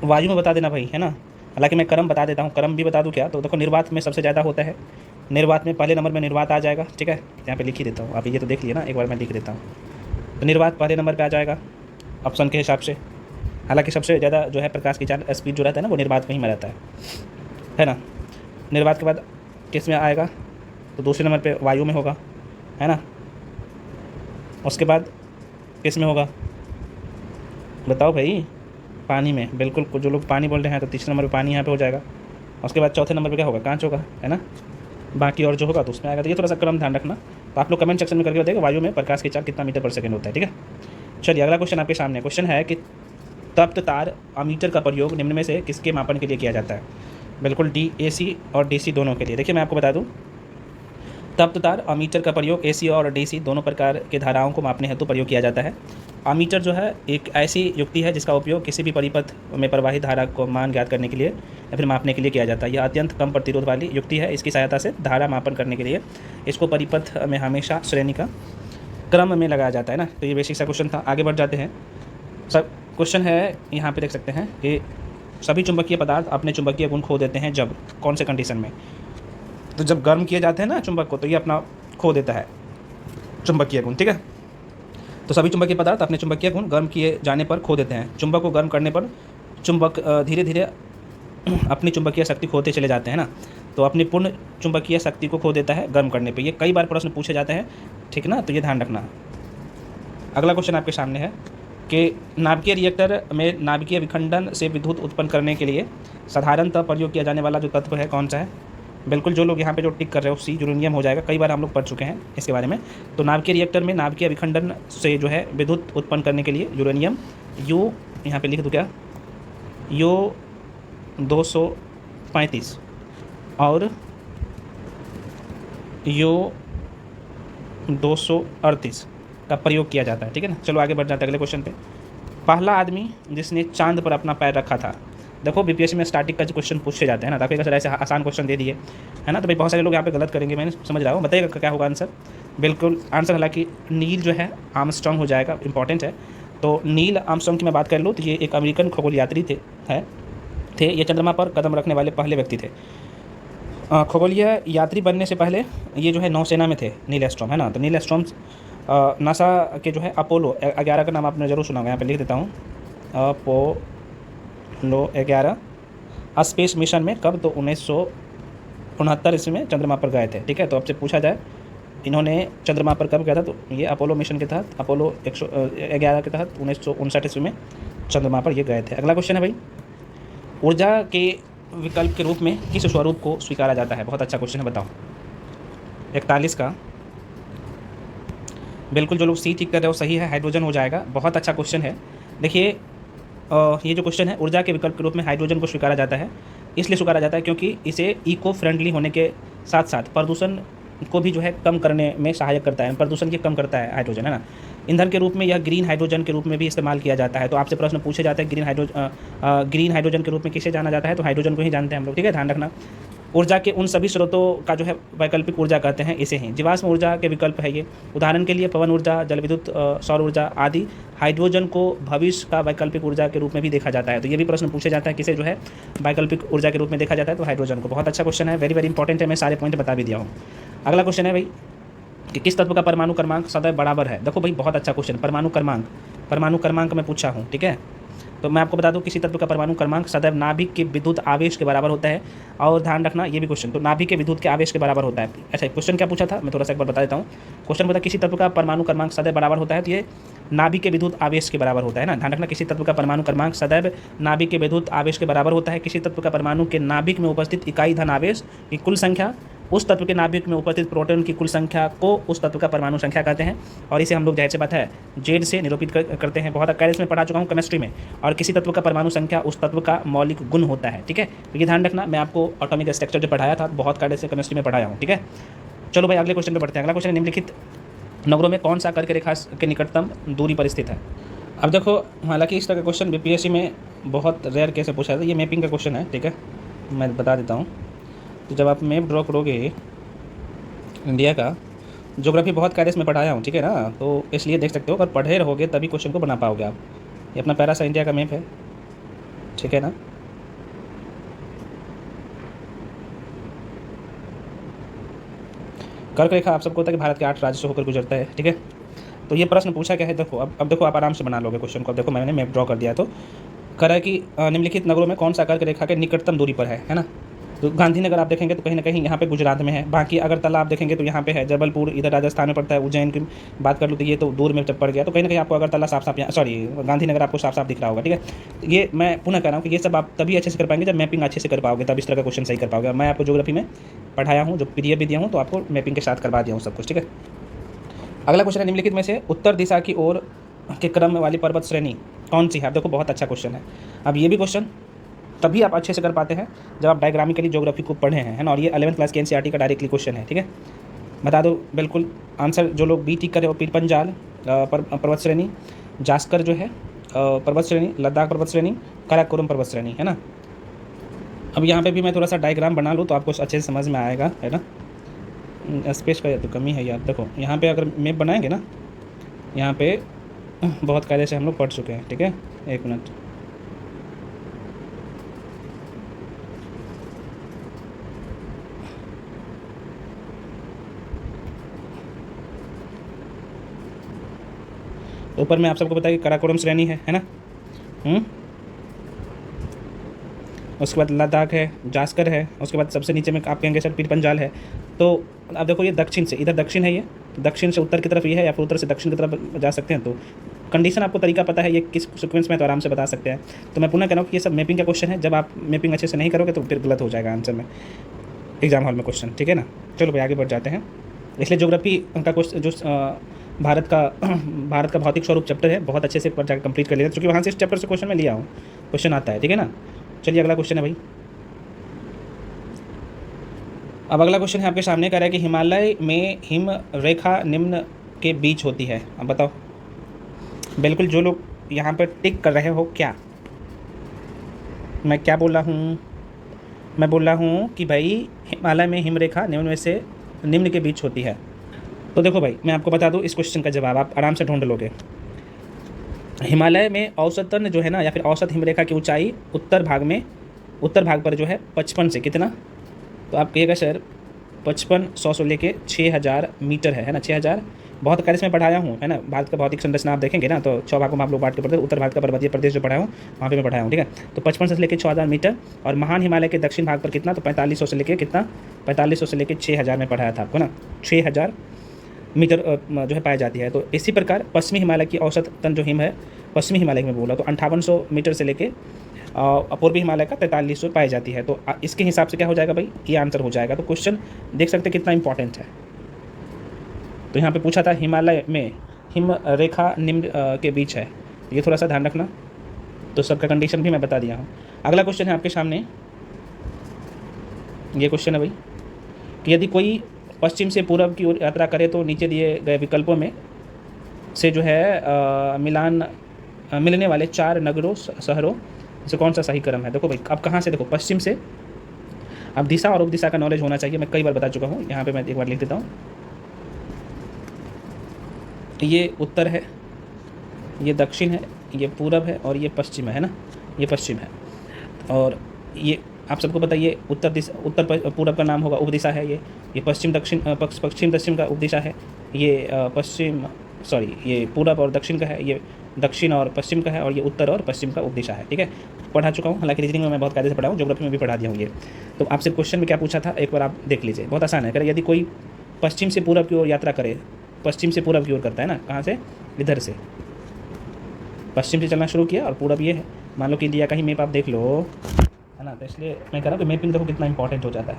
वायु में बता देना भाई, है ना। हालांकि मैं क्रम बता देता हूँ, क्रम भी बता दूँ क्या? तो देखो निर्वात में सबसे ज़्यादा होता है। निर्वात में पहले नंबर में निर्वात आ जाएगा। ठीक है, यहाँ पे लिख ही देता हूँ, आप ये तो देख लिए ना, एक बार मैं लिख देता हूँ। तो निर्वात पहले नंबर पे आ जाएगा ऑप्शन के हिसाब से। हालांकि सबसे ज़्यादा जो है प्रकाश की चाल स्पीड जो रहता है ना, वो निर्वात में ही में रहता है ना। निर्वात के बाद किस में आएगा? तो दूसरे नंबर पे वायु में होगा, है ना। उसके बाद किस में होगा बताओ भाई? पानी में, बिल्कुल। जो लोग पानी बोल रहे हैं तो तीसरे नंबर पे पानी यहाँ पे हो जाएगा। उसके बाद चौथे नंबर पे क्या होगा? कांच होगा, है ना। बाकी और जो होगा तो उसमें आएगा। तो ये थोड़ा सा क्रम ध्यान रखना। तो आप लोग कमेंट सेक्शन में करके बताइएगा वायु में प्रकाश की चाल कितना मीटर पर सेकेंड होता है। ठीक है, चलिए अगला क्वेश्चन आपके सामने। क्वेश्चन है कि तप्त तार अमीटर का प्रयोग निम्न में से किसके मापन के लिए किया जाता है? बिल्कुल डी, AC और DC दोनों के लिए। देखिए मैं आपको बता दूं, तप्त तार अमीटर का प्रयोग AC और DC दोनों प्रकार के धाराओं को मापने हेतु प्रयोग किया जाता है। अमीटर जो है एक ऐसी युक्ति है जिसका उपयोग किसी भी परिपथ में प्रवाहित धारा को मान ज्ञात करने के लिए या फिर मापने के लिए किया जाता है। यह अत्यंत कम प्रतिरोध वाली युक्ति है। इसकी सहायता से धारा मापन करने के लिए इसको परिपथ में हमेशा श्रेणी का क्रम में लगाया जाता है ना। तो ये बेसिक सा क्वेश्चन था। आगे बढ़ जाते हैं। सब क्वेश्चन है यहाँ पे देख सकते हैं कि सभी चुंबकीय पदार्थ अपने चुंबकीय गुण खो देते हैं जब, कौन से कंडीशन में? तो जब गर्म किए जाते हैं ना चुंबक को, तो ये अपना खो देता है चुंबकीय गुण। ठीक है, तो सभी चुंबकीय पदार्थ अपने चुंबकीय गुण गर्म किए जाने पर खो देते हैं। चुंबक को गर्म करने पर चुंबक धीरे धीरे अपनी चुंबकीय शक्ति खोते चले जाते हैं ना। तो अपनी पूर्ण चुंबकीय शक्ति को खो देता है गर्म करने पे। ये कई बार प्रश्न पूछे जाते हैं, ठीक ना, तो ये ध्यान रखना। अगला क्वेश्चन आपके सामने है कि नाभिकीय रिएक्टर में नाभिकीय विखंडन से विद्युत उत्पन्न करने के लिए साधारणतः प्रयोग किया जाने वाला जो तत्व है कौन सा है? बिल्कुल, जो लोग यहाँ पे जो टिक कर रहे हो सी यूरेनियम हो जाएगा, कई बार हम लोग पढ़ चुके हैं इसके बारे में। तो नाभिकीय रिएक्टर में नाभिकीय विखंडन से जो है विद्युत उत्पन्न करने के लिए यूरेनियम यू, यहाँ पे लिख दूँ क्या, यू 235 और यू 238 का प्रयोग किया जाता है, ठीक है ना। चलो आगे बढ़ जाते हैं अगले क्वेश्चन पे। पहला आदमी जिसने चांद पर अपना पैर रखा था। देखो बीपीएससी में स्टार्टिंग का जो क्वेश्चन पूछे जाते हैं ना, ताकि सर ऐसे आसान क्वेश्चन दे दिए, है ना, तो भाई बहुत सारे लोग यहाँ पे गलत करेंगे, मैंने समझ रहा हूँ। बताइएगा क्या होगा आंसर। बिल्कुल आंसर हालांकि नील जो है आर्मस्ट्रांग हो जाएगा, इंपॉर्टेंट है। तो नील आर्मस्ट्रांग की मैं बात कर लूँ तो ये एक अमेरिकन खगोल यात्री थे। ये चंद्रमा पर कदम रखने वाले पहले व्यक्ति थे। खगोलीय यात्री बनने से पहले ये जो है नौसेना में थे, नील आर्मस्ट्रांग, है ना। तो नील आर्मस्ट्रांग नासा के जो है अपोलो 11 का नाम आपने जरूर सुना होगा, यहाँ पे लिख देता हूँ, अपोलो 11 स्पेस मिशन में कब, तो 1969 ईस्वी में चंद्रमा पर गए थे, ठीक है। तो आपसे पूछा जाए इन्होंने चंद्रमा पर कब गया था, तो ये अपोलो मिशन के तहत, अपोलो 111 के तहत 1959 ईस्वी में चंद्रमा पर ये गए थे। अगला क्वेश्चन है भाई, ऊर्जा के विकल्प के रूप में किस स्वरूप को स्वीकारा जाता है? बहुत अच्छा क्वेश्चन है, बताओ। 41 का बिल्कुल जो लोग सी ठीक कर रहे हो सही है, हाइड्रोजन हो जाएगा। बहुत अच्छा क्वेश्चन है। देखिए ये जो क्वेश्चन है, ऊर्जा के विकल्प के रूप में हाइड्रोजन को स्वीकारा जाता है। इसलिए स्वीकारा जाता है क्योंकि इसे इको फ्रेंडली होने के साथ साथ प्रदूषण को भी जो है कम करने में सहायक करता है, प्रदूषण की कम करता है हाइड्रोजन, है ना। ईंधन के रूप में यह ग्रीन हाइड्रोजन के रूप में भी इस्तेमाल किया जाता है। तो आपसे प्रश्न पूछे जाते हैं ग्रीन हाइड्रोजन के रूप में किसे जाना जाता है, तो हाइड्रोजन को ही जानते हैं हम लोग, ठीक है, ध्यान रखना। ऊर्जा के उन सभी स्रोतों का जो है वैकल्पिक ऊर्जा कहते हैं इसे ही। जीवाश्म ऊर्जा के विकल्प है ये। उदाहरण के लिए पवन ऊर्जा, जल विद्युत, सौर ऊर्जा आदि। हाइड्रोजन को भविष्य का वैकल्पिक ऊर्जा के रूप में भी देखा जाता है। तो ये भी प्रश्न पूछे जाता है किसे जो है वैकल्पिक ऊर्जा के रूप में देखा जाता है, तो हाइड्रोजन को। बहुत अच्छा क्वेश्चन है, वेरी वेरी इंपॉर्टेंट है, मैं सारे पॉइंट बता भी दिया हूँ। अगला क्वेश्चन है भाई कि किस तत्व का परमाणु क्रमांक सदैव बराबर है? देखो भाई बहुत अच्छा क्वेश्चन, परमाणु क्रमांक मैं पूछा हूँ, ठीक है। तो मैं आपको बता दूं किसी तत्व का परमाणु क्रमांक सदैव नाभिक के विद्युत आवेश के बराबर होता है। और ध्यान रखना ये भी क्वेश्चन, तो नाभिक के विद्युत के आवेश के बराबर होता है। अच्छा क्वेश्चन क्या पूछा था, मैं थोड़ा सा एक बार बता देता हूँ। क्वेश्चन बता किसी तत्व का परमाणु क्रमांक सदैव बराबर होता है, तो ये नाभिक के विद्युत आवेश के बराबर होता है ना। ध्यान रखना किसी तत्व का परमाणु क्रमांक सदैव नाभिक के विद्युत आवेश के बराबर होता है। किसी तत्व का परमाणु के नाभिक में उपस्थित इकाई धन आवेश की कुल संख्या उस तत्व के नाभिक में उपस्थित प्रोटॉन की कुल संख्या को उस तत्व का परमाणु संख्या कहते हैं। और इसे हम लोग जाहिर सी बात है जेड से निरूपित करते हैं। बहुत अक्सर इसमें पढ़ा चुका हूँ केमिस्ट्री में। और किसी तत्व का परमाणु संख्या उस तत्व का मौलिक गुण होता है, ठीक है। तो ये ध्यान रखना, मैं आपको एटॉमिक स्ट्रक्चर जो पढ़ाया था बहुत कायदे से केमिस्ट्री में पढ़ाया हूँ, ठीक है। चलो भाई अगले क्वेश्चन पे बढ़ते हैं। अगला क्वेश्चन, निम्नलिखित नगरों में कौन सा कर्क रेखा के निकटतम दूरी पर स्थित है? अब देखो हालांकि इस तरह का क्वेश्चन बीपीएससी में बहुत रेयर केस में पूछा जाता है। ये मैपिंग का क्वेश्चन है, ठीक है, मैं बता देता हूँ। तो जब आप मैप ड्रॉ करोगे इंडिया का, ज्योग्राफी बहुत कायदे से मैं पढ़ाया हूँ, ठीक है ना, तो इसलिए देख सकते हो, अगर पढ़े रहोगे तभी क्वेश्चन को बना पाओगे आप। ये अपना प्यारा सा इंडिया का मैप है, ठीक है ना। कर्क रेखा आप सबको होता है कि भारत के 8 राज्य से होकर गुजरता है, ठीक है। तो ये प्रश्न पूछा क्या है, देखो अब देखो आप आराम से बना लोगे क्वेश्चन को। अब देखो मैंने मैप ड्रॉ कर दिया, तो कह रहा है कि निम्नलिखित नगरों में कौन सा कर्क रेखा के निकटतम दूरी पर है ना। तो गांधीनगर आप देखेंगे तो कहीं ना कहीं यहाँ पे गुजरात में है। बाकी अगरतला आप देखेंगे तो यहाँ पे है। जबलपुर इधर राजस्थान में पड़ता है। उज्जैन की बात कर लूँ तो ये तो दूर में जब पड़ गया, तो कहीं ना कहीं आपको अगरतला साफ साफ, सॉरी गांधीनगर आपको साफ साफ दिख रहा होगा, ठीक है। ये मैं पुनः कह रहा हूँ कि ये सब आप तभी अच्छे से कर पाएंगे जब मैपिंग अच्छे से कर पाओगे, तब इस तरह का क्वेश्चन सही कर पाओगे। मैं आपको ज्योग्राफी में पढ़ाया हूँ, जो PDF भी दिया हूँ, तो आपको मैपिंग के साथ करवा दिया हूँ सब कुछ, ठीक है। अगला क्वेश्चन है, निम्नलिखित में से उत्तर दिशा की ओर के क्रम वाली पर्वत श्रेणी कौन सी है? देखो बहुत अच्छा क्वेश्चन है। अब ये भी क्वेश्चन तभी आप अच्छे से कर पाते हैं जब आप डायग्रामिकली ज्योग्राफी को पढ़े हैं, है ना। और ये 11th क्लास के NCERT का डायरेक्टली क्वेश्चन है, ठीक है। बता दो बिल्कुल आंसर, जो लोग बी टिक करे हो। पीर पंजाल पर्वत श्रेणी, जास्कर जो है पर्वत श्रेणी, लद्दाख पर्वत श्रेणी, काराकोरम पर्वत श्रेणी, है ना। अब यहाँ पे भी मैं थोड़ा सा डायग्राम बना लूँ तो आपको अच्छे से समझ में आएगा, है ना। स्पेस का तो कमी है यार। देखो यहाँ पे अगर मैप बनाएंगे ना, यहाँ पे बहुत कायदे से हम लोग पढ़ चुके हैं, ठीक है। एक मिनट, ऊपर में आप सबको पता है कि काराकोरम श्रेणी है ना। उसके बाद लद्दाख है, जास्कर है, उसके बाद सबसे नीचे में आप कहेंगे सर पीर पंजाल है। तो अब देखो ये दक्षिण से, इधर दक्षिण है, ये दक्षिण से उत्तर की तरफ ये है, या फिर उत्तर से दक्षिण की तरफ जा सकते हैं। तो कंडीशन आपको तरीका पता है ये किस सीक्वेंस में, तो आराम से बता सकते हैं। तो मैं पुनः कह रहा हूँ कि ये सब मैपिंग का क्वेश्चन है, जब आप मैपिंग अच्छे से नहीं करोगे तो फिर गलत हो जाएगा आंसर में एग्जाम हॉल में क्वेश्चन, ठीक है ना। चलो भाई आगे बढ़ जाते हैं। इसलिए ज्योग्राफी का क्वेश्चन जो भारत का भौतिक स्वरूप चैप्टर है, बहुत अच्छे से पर जाकर कंप्लीट कर लिया, क्योंकि वहाँ से इस चैप्टर से क्वेश्चन में लिया हूँ, क्वेश्चन आता है, ठीक है ना। चलिए अगला क्वेश्चन है भाई। अब अगला क्वेश्चन है आपके सामने, कह रहा है कि हिमालय में हिम रेखा निम्न के बीच होती है। अब बताओ, बिल्कुल जो लोग यहाँ पर टिक कर रहे हो, क्या मैं क्या बोल रहा हूँ, मैं बोल रहा हूँ कि भाई हिमालय में हिमरेखा निम्न में से निम्न के बीच होती है। तो देखो भाई मैं आपको बता दूँ इस क्वेश्चन का जवाब आप आराम से ढूंढ लोगे। हिमालय में औसतन जो है ना, या फिर औसत हिमरेखा की ऊंचाई उत्तर भाग पर जो है 55 से कितना, तो आप कहिएगा सर 5500 से लेके 6000 मीटर है ना, 6000। बहुत कार्य में पढ़ाया हूँ, है ना। भारत का भौतिक संरचना आप देखेंगे ना, तो 6 भागों में आप लोग बांट के पढ़ते हैं। उत्तर भारत का पर्वतीय प्रदेश जो पढ़ाया हूँ वहाँ पे मैं पढ़ाया हूँ, ठीक है। तो 55 से लेकर 6000 मीटर, और महान हिमालय के दक्षिण भाग पर कितना, तो 4500 से लेकर कितना, 4500 से लेकर 6000 में पढ़ाया था आपको ना, 6000 मीटर जो है पाई जाती है। तो इसी प्रकार पश्चिमी हिमालय की औसत तन जो हिम है, पश्चिमी हिमालय में बोला तो 5800 मीटर से लेके पूर्वी हिमालय का 4300 पाई जाती है। तो इसके हिसाब से क्या हो जाएगा भाई, ये आंसर हो जाएगा। तो क्वेश्चन देख सकते कितना इंपॉर्टेंट है। तो यहाँ पे पूछा था हिमालय में हिम रेखा निम्न के बीच है, ये थोड़ा सा ध्यान रखना। तो सबका कंडीशन भी मैं बता दिया हूँ। अगला क्वेश्चन है आपके सामने, ये क्वेश्चन है भाई कि यदि कोई पश्चिम से पूर्व की ओर यात्रा करे तो नीचे दिए गए विकल्पों में से जो है मिलने वाले 4 नगरों शहरों से कौन सा सही क्रम है। देखो भाई अब कहाँ से, देखो पश्चिम से, अब दिशा और उपदिशा का नॉलेज होना चाहिए, मैं कई बार बता चुका हूँ। यहाँ पे मैं एक बार लिख देता हूँ, ये उत्तर है, ये दक्षिण है, ये पूरब है, और ये पश्चिम है ना, ये पश्चिम है। और ये आप सबको पता है, ये उत्तर पूरब का नाम होगा उपदिशा है, ये पश्चिम दक्षिण का उपदिशा है, ये ये पूरब और दक्षिण का है, ये दक्षिण और पश्चिम का है, और ये उत्तर और पश्चिम का उपदिशा है, ठीक है। पढ़ा चुका हूँ, हालांकि रीजनिंग में मैं बहुत कायदे से पढ़ा हूँ, ज्योग्राफी में भी पढ़ा दिया हूँ ये। तो आपसे क्वेश्चन में क्या पूछा था एक बार आप देख लीजिए, बहुत आसान है। यदि कोई पश्चिम से पूरब की ओर यात्रा करे, पश्चिम से पूरब की ओर करता है ना, कहाँ से, इधर से पश्चिम से चलना शुरू किया, और पूरब ये है। मान लो कि इंडिया का ही मैप आप देख लो, है ना। तो इसलिए मैं कह रहा हूँ कि मैपिंग देखो कितना इंपॉर्टेंट हो जाता है।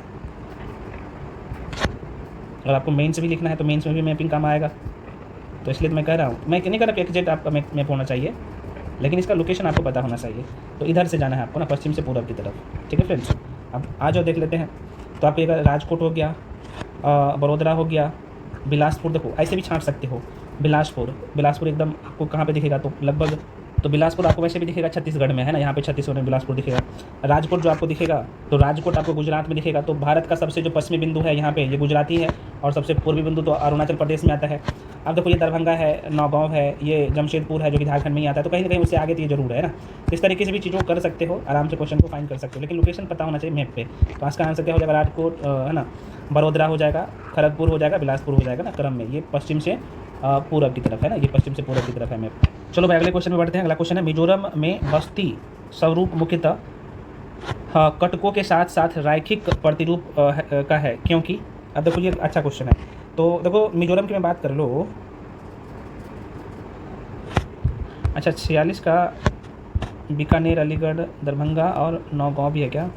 और आपको मेंस भी लिखना है तो मेंस में भी मैपिंग काम आएगा। तो इसलिए मैं कह रहा हूँ, मैं नहीं कह रहा कि एग्जैक्ट आपका मैप होना चाहिए, लेकिन इसका लोकेशन आपको पता होना चाहिए। तो इधर से जाना है आपको ना, पश्चिम से पूरब की तरफ, ठीक है फ्रेंड्स। अब आ जाओ देख लेते हैं। तो आप एक राजकोट हो गया, बड़ोदरा हो गया, बिलासपुर, देखो ऐसे भी छांट सकते हो। बिलासपुर एकदम आपको कहाँ पे दिखेगा, तो लगभग, तो बिलासपुर आपको वैसे भी दिखेगा छत्तीसगढ़ में, है ना। यहाँ पे छत्तीसगढ़ में बिलासपुर दिखेगा। राजकोट जो आपको दिखेगा, तो राजकोट आपको गुजरात में दिखेगा। तो भारत का सबसे जो पश्चिमी बिंदु है यहाँ पे, ये गुजराती है, और सबसे पूर्वी बिंदु तो अरुणाचल प्रदेश में आता है। अब देखो ये दरभंगा है, नौगांव है, ये जमशेदपुर है जो कि झारखंड में ही आता है। तो कहीं ना कहीं उससे आगे तो ये जरूर है ना। तो इस तरीके से भी चीज़ों को कर सकते हो, आराम से क्वेश्चन को फाइंड कर सकते हो, लेकिन लोकेशन पता होना चाहिए मैप पे। तो आज का आंसर क्या हो जाएगा, राजकोट, है ना, बड़ोदरा हो जाएगा, खड़गपुर हो जाएगा, बिलासपुर हो जाएगा ना क्रम में। ये पश्चिम से पूरब की तरफ है ना, ये पश्चिम से पूरब की तरफ है मैप। चलो भाई अगले क्वेश्चन में बढ़ते हैं। अगला क्वेश्चन है, मिजोरम में बस्ती स्वरूप मुख्यतः कटकों के साथ साथ रैखिक प्रतिरूप का है, क्योंकि, अब देखो ये अच्छा क्वेश्चन है। तो देखो मिजोरम की मैं बात कर लो, अच्छा 46 का बीकानेर, अलीगढ़, दरभंगा और नौगांव भी है क्या।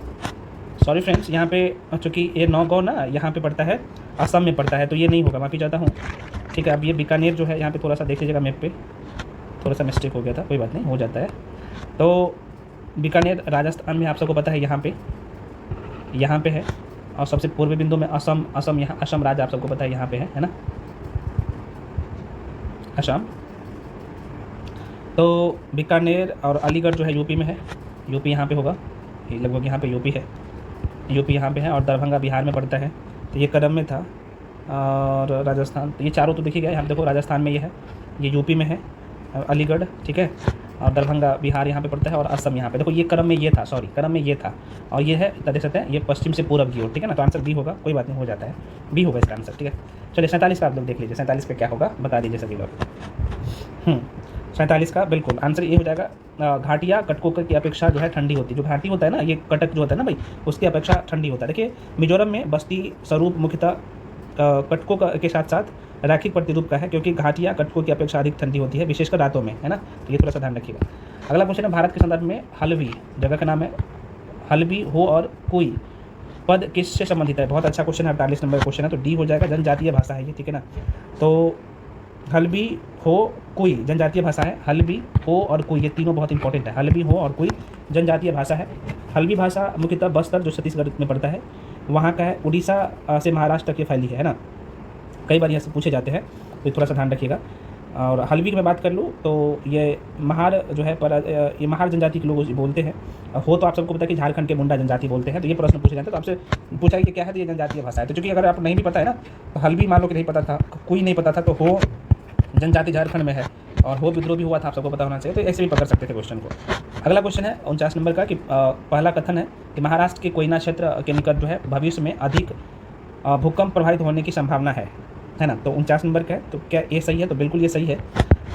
सॉरी फ्रेंड्स, यहाँ पे चूँकि ये नौगांव ना यहाँ पे पड़ता है, असम में पड़ता है, तो ये नहीं होगा, माफ़ी चाहता हूँ, ठीक है। अब ये बीकानेर जो है यहाँ पे थोड़ा सा देख लीजिएगा मैप पे, थोड़ा सा मिस्टेक हो गया था, कोई बात नहीं, हो जाता है। तो बीकानेर राजस्थान में आप सबको पता है, यहाँ पे है। और सबसे पूर्वी बिंदु में असम यहाँ असम राज्य आप सबको पता है यहाँ पे है ना, असम। तो बीकानेर और अलीगढ़ जो है यूपी में है, यूपी यहाँ पे होगा, ये लगभग यहाँ पे यूपी है, यूपी यहाँ पे है, और दरभंगा बिहार में पड़ता है। तो ये क्रम में था। और राजस्थान, तो ये चारों तो देखिएगा, यहाँ देखो राजस्थान में ये है, ये यूपी में है, अलीगढ़, ठीक है, और दरभंगा बिहार यहाँ पे पड़ता है, और असम यहाँ पे। देखो ये क्रम में ये था, सॉरी क्रम में ये था, और ये है इतना देख सकते हैं, ये पश्चिम से पूरब की ओर, ठीक है ना। तो आंसर बी होगा, कोई बात नहीं, हो जाता है, बी होगा इसका आंसर, ठीक है। चलिए 47 का आप लोग देख लीजिए, 47 पे क्या होगा बता दीजिए सभी लोग। 47 का बिल्कुल आंसर ये हो जाएगा। घाटियाँ कटकों की अपेक्षा जो है ठंडी होती है। जो घाटी होता है ना, ये कटक जो होता है ना भाई, उसकी अपेक्षा ठंडी होता है। देखिए मिजोरम में बस्ती स्वरूप मुख्यतः कटकों के साथ साथ रैखिक प्रतिरूप का है, क्योंकि घाटियाँ कटकों की अपेक्षा अधिक ठंडी होती है, विशेषकर रातों में, है ना। तो ये थोड़ा सा ध्यान रखिएगा। अगला क्वेश्चन है, भारत के संदर्भ में हल्बी जगह का नाम है। हल्बी हो और कोई पद किससे संबंधित है? बहुत अच्छा क्वेश्चन है, 48 नंबर क्वेश्चन है, तो डी हो जाएगा। जनजातीय भाषा है ये, ठीक है ना। तो हल्बी हो कोई जनजातीय भाषा है। हल्बी हो और कोई, ये तीनों बहुत इंपॉर्टेंट है। हल्बी हो और कोई जनजातीय भाषा है। हल्बी भाषा मुख्यतः बस्तर जो छत्तीसगढ़ में पड़ता है वहाँ का है। उड़ीसा से महाराष्ट्र तक ये फैली है ना। कई बार यहाँ से पूछे जाते हैं, तो थोड़ा सा ध्यान रखिएगा। और हल्बी की मैं बात कर लूँ तो ये महार जो है ये महार जनजाति के लोग बोलते हैं। हो तो आप सबको पता है कि झारखंड के मुंडा जनजाति बोलते हैं। तो ये प्रश्न पूछे जाते हैं, तो आपसे पूछा कि क्या है, तो ये जनजातीय भाषा है। तो चूँकि अगर आप नहीं भी पता है ना, तो हल्बी मान लो कि नहीं पता था, कोई नहीं पता था, तो हो जनजाति झारखंड में है और हो विद्रोह भी हुआ था, आप सबको पता होना चाहिए। तो ऐसे भी पकड़ सकते थे क्वेश्चन को। अगला क्वेश्चन है 49 नंबर का कि पहला कथन है कि महाराष्ट्र के कोयना क्षेत्र के निकट जो है भविष्य में अधिक भूकंप प्रभावित होने की संभावना है ना। तो 49 नंबर का है, तो क्या ये सही है? तो बिल्कुल ये सही है।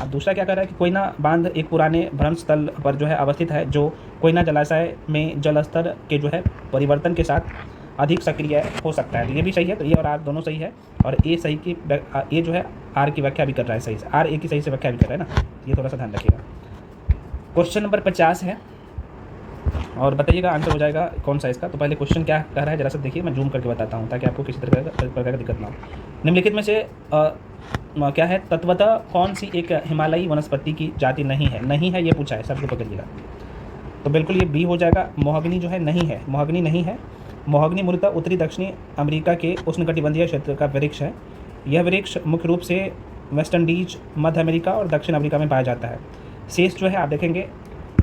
अब दूसरा क्या कर रहा है कि कोयना बांध एक पुराने भ्रंश स्थल पर जो है अवस्थित है, जो कोयना जलाशय में जल स्तर के जो है परिवर्तन के साथ अधिक सक्रिय हो सकता है। तो ये भी सही है। तो ये और आर दोनों सही है, और ए सही की ये जो है आर की व्याख्या भी कर रहा है सही से, आर ए की सही से व्याख्या भी कर रहा है ना। ये थोड़ा सा ध्यान रखिएगा। क्वेश्चन नंबर 50 है, और बताइएगा आंसर हो जाएगा कौन सा इसका। तो पहले क्वेश्चन क्या कह रहा है जरा सा देखिए, मैं जूम करके बताता हूँ ताकि आपको किसी प्रकार का दिक्कत ना हो। निम्नलिखित में से क्या है, तत्वतः कौन सी एक हिमालयी वनस्पति की जाति नहीं है? नहीं है ये पूछा है, सबको पकड़िएगा। तो बिल्कुल ये बी हो जाएगा। मोहगनी जो है नहीं है, मोहगनी नहीं है। मोहगनी मूलतः उत्तरी दक्षिणी अमेरिका के उष्णकटिबंधीय क्षेत्र का वृक्ष है। यह वृक्ष मुख्य रूप से वेस्ट इंडीज, मध्य अमेरिका और दक्षिण अमेरिका में पाया जाता है। शेष जो है आप देखेंगे,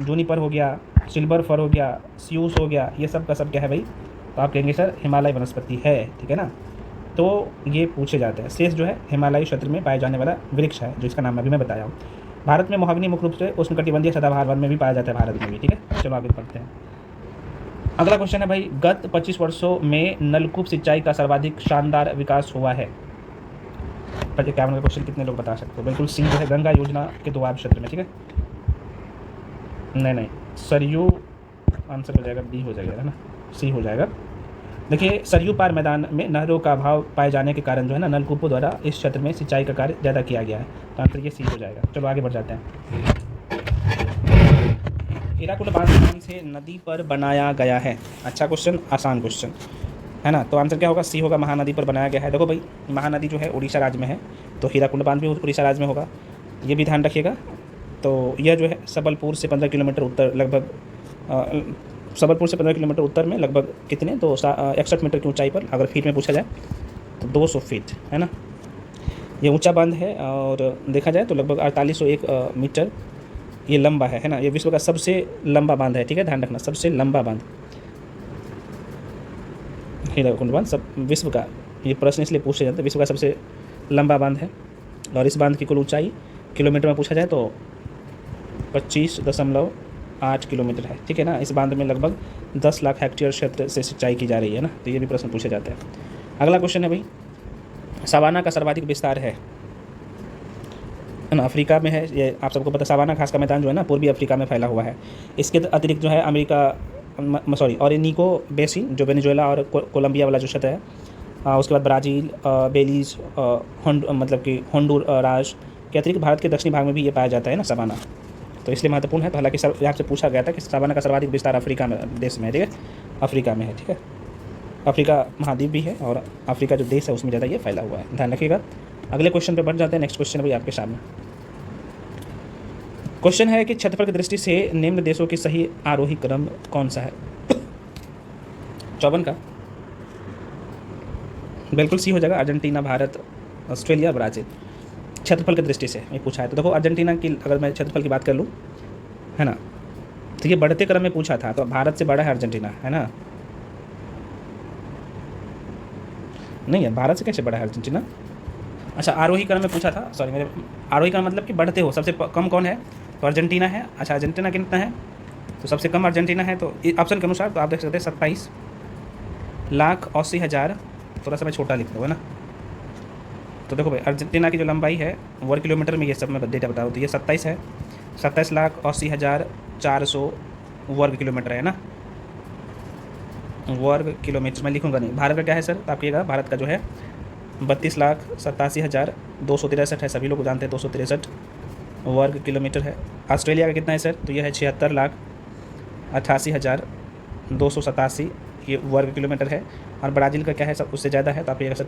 जूनिपर हो गया, सिल्वर फर हो गया, स्यूस हो गया, ये सब का सब क्या है भाई? तो आप कहेंगे सर हिमालय वनस्पति है, ठीक है ना। तो ये पूछे जाते हैं। शेष जो है हिमालयी क्षेत्र में पाया जाने वाला वृक्ष है, जो इसका नाम अभी मैं बताया हूँ। भारत में मोहगनी मुख्य रूप से उष्णकटिबंधीय सदाबहार वन में भी पाया जाता है, भारत में भी, ठीक है। चलो आगे बढ़ते हैं। अगला क्वेश्चन है भाई, गत 25 वर्षों में नलकूप सिंचाई का सर्वाधिक शानदार विकास हुआ है। 51 का क्वेश्चन कितने लोग बता सकते हो? बिल्कुल सी जो है, गंगा योजना के दोआब क्षेत्र में, ठीक है। नहीं, सरयू आंसर हो जाएगा, डी हो जाएगा, है ना, सी हो जाएगा। देखिए सरयू पार मैदान में नहरों का अभाव पाए जाने के कारण जो है ना, नलकूपों द्वारा इस क्षेत्र में सिंचाई का कार्य ज़्यादा किया गया है। तो आंसर ये सी हो जाएगा। चलो आगे बढ़ जाते हैं। हीराकुंड बांध कौन से नदी पर बनाया गया है? अच्छा क्वेश्चन, आसान क्वेश्चन है ना। तो आंसर क्या होगा? सी होगा, महानदी पर बनाया गया है। देखो भाई, महानदी जो है उड़ीसा राज्य में है, तो हीराकुंड बांध भी उड़ीसा राज्य में होगा, ये भी ध्यान रखिएगा। तो यह जो है सबलपुर से 15 किलोमीटर उत्तर, लगभग सबलपुर से 15 किलोमीटर उत्तर में, लगभग कितने, तो 61 मीटर की ऊंचाई पर, अगर फीट में पूछा जाए तो 200 फीट, है ना। ये ऊंचा बांध है, और देखा जाए तो लगभग 4801 मीटर ये लंबा है ना। ये विश्व का सबसे लंबा बांध है, ठीक है, ध्यान रखना, सबसे लंबा बांध हीराकुंड बांध सब विश्व का, ये प्रश्न इसलिए पूछे जाते हैं, विश्व का सबसे लंबा बांध है। और इस बांध की कुल ऊंचाई किलोमीटर में पूछा जाए तो 25.8 किलोमीटर है, ठीक है ना। इस बांध में लगभग 10 लाख हेक्टेयर क्षेत्र से सिंचाई की जा रही है ना। तो ये भी प्रश्न पूछे जाते हैं। अगला क्वेश्चन है भाई, सवाना का सर्वाधिक विस्तार है ना, अफ्रीका में है। ये आप सबको पता, सवाना घास का मैदान जो है ना, पूर्वी अफ्रीका में फैला हुआ है। इसके अतिरिक्त जो है अमेरिका ऑरिनिको बेसिन जो वेनेजुएला और कोलंबिया वाला जो क्षेत्र है, उसके बाद ब्राज़ील, बेलीज, मतलब कि होंडुरास के अतिरिक्त भारत के दक्षिणी भाग में भी ये पाया जाता है ना सवाना। तो इसलिए महत्वपूर्ण है। तो हालांकि यहाँ से पूछा गया था कि सवाना का सर्वाधिक विस्तार अफ्रीका में, देश में है, ठीक है, अफ्रीका में है, ठीक है। अफ्रीका महाद्वीप भी है, और अफ्रीका जो देश है उसमें ज़्यादा ये फैला हुआ है, ध्यान रखिएगा। अगले क्वेश्चन पे बढ़ जाते हैं। नेक्स्ट क्वेश्चन भाई आपके सामने क्वेश्चन है कि क्षेत्रफल की दृष्टि से निम्न देशों की सही आरोही क्रम कौन सा है? 54 का बिल्कुल सी हो जाएगा। अर्जेंटीना, भारत, ऑस्ट्रेलिया, ब्राज़ील, क्षेत्रफल की दृष्टि से ये पूछा है। तो देखो अर्जेंटीना की अगर मैं क्षेत्रफल की बात कर लूँ, है ना, तो ये बढ़ते क्रम में पूछा था, तो भारत से बड़ा है अर्जेंटीना, है ना। नहीं है, भारत से कैसे बड़ा है अर्जेंटीना? अच्छा, आरोही क्रम में पूछा था, सॉरी, मेरे आरोही क्रम मतलब कि बढ़ते हो, सबसे कम कौन है? तो अर्जेंटीना है। अच्छा, अर्जेंटीना कितना है? तो सबसे कम अर्जेंटीना है। तो ऑप्शन के अनुसार तो आप देख सकते हैं 27,80,000, थोड़ा सा मैं छोटा लिख दूँ, है ना, तो तो देखो भाई अर्जेंटीना की जो लंबाई है वर्ग किलोमीटर में, ये सब मैं डेटा बता रहा हूँ, तो ये 27 है, 27,80,400 वर्ग किलोमीटर है ना, वर्ग किलोमीटर मैं लिखूँगा नहीं। भारत का क्या है सर, तो आपका भारत का जो है 32,87,263 है, सभी लोग जानते हैं 263 वर्ग किलोमीटर है। ऑस्ट्रेलिया का कितना है सर, तो यह है 76,88,287 ये वर्ग किलोमीटर है। और ब्राज़ील का क्या है सब उससे ज़्यादा है, तो आप ये सर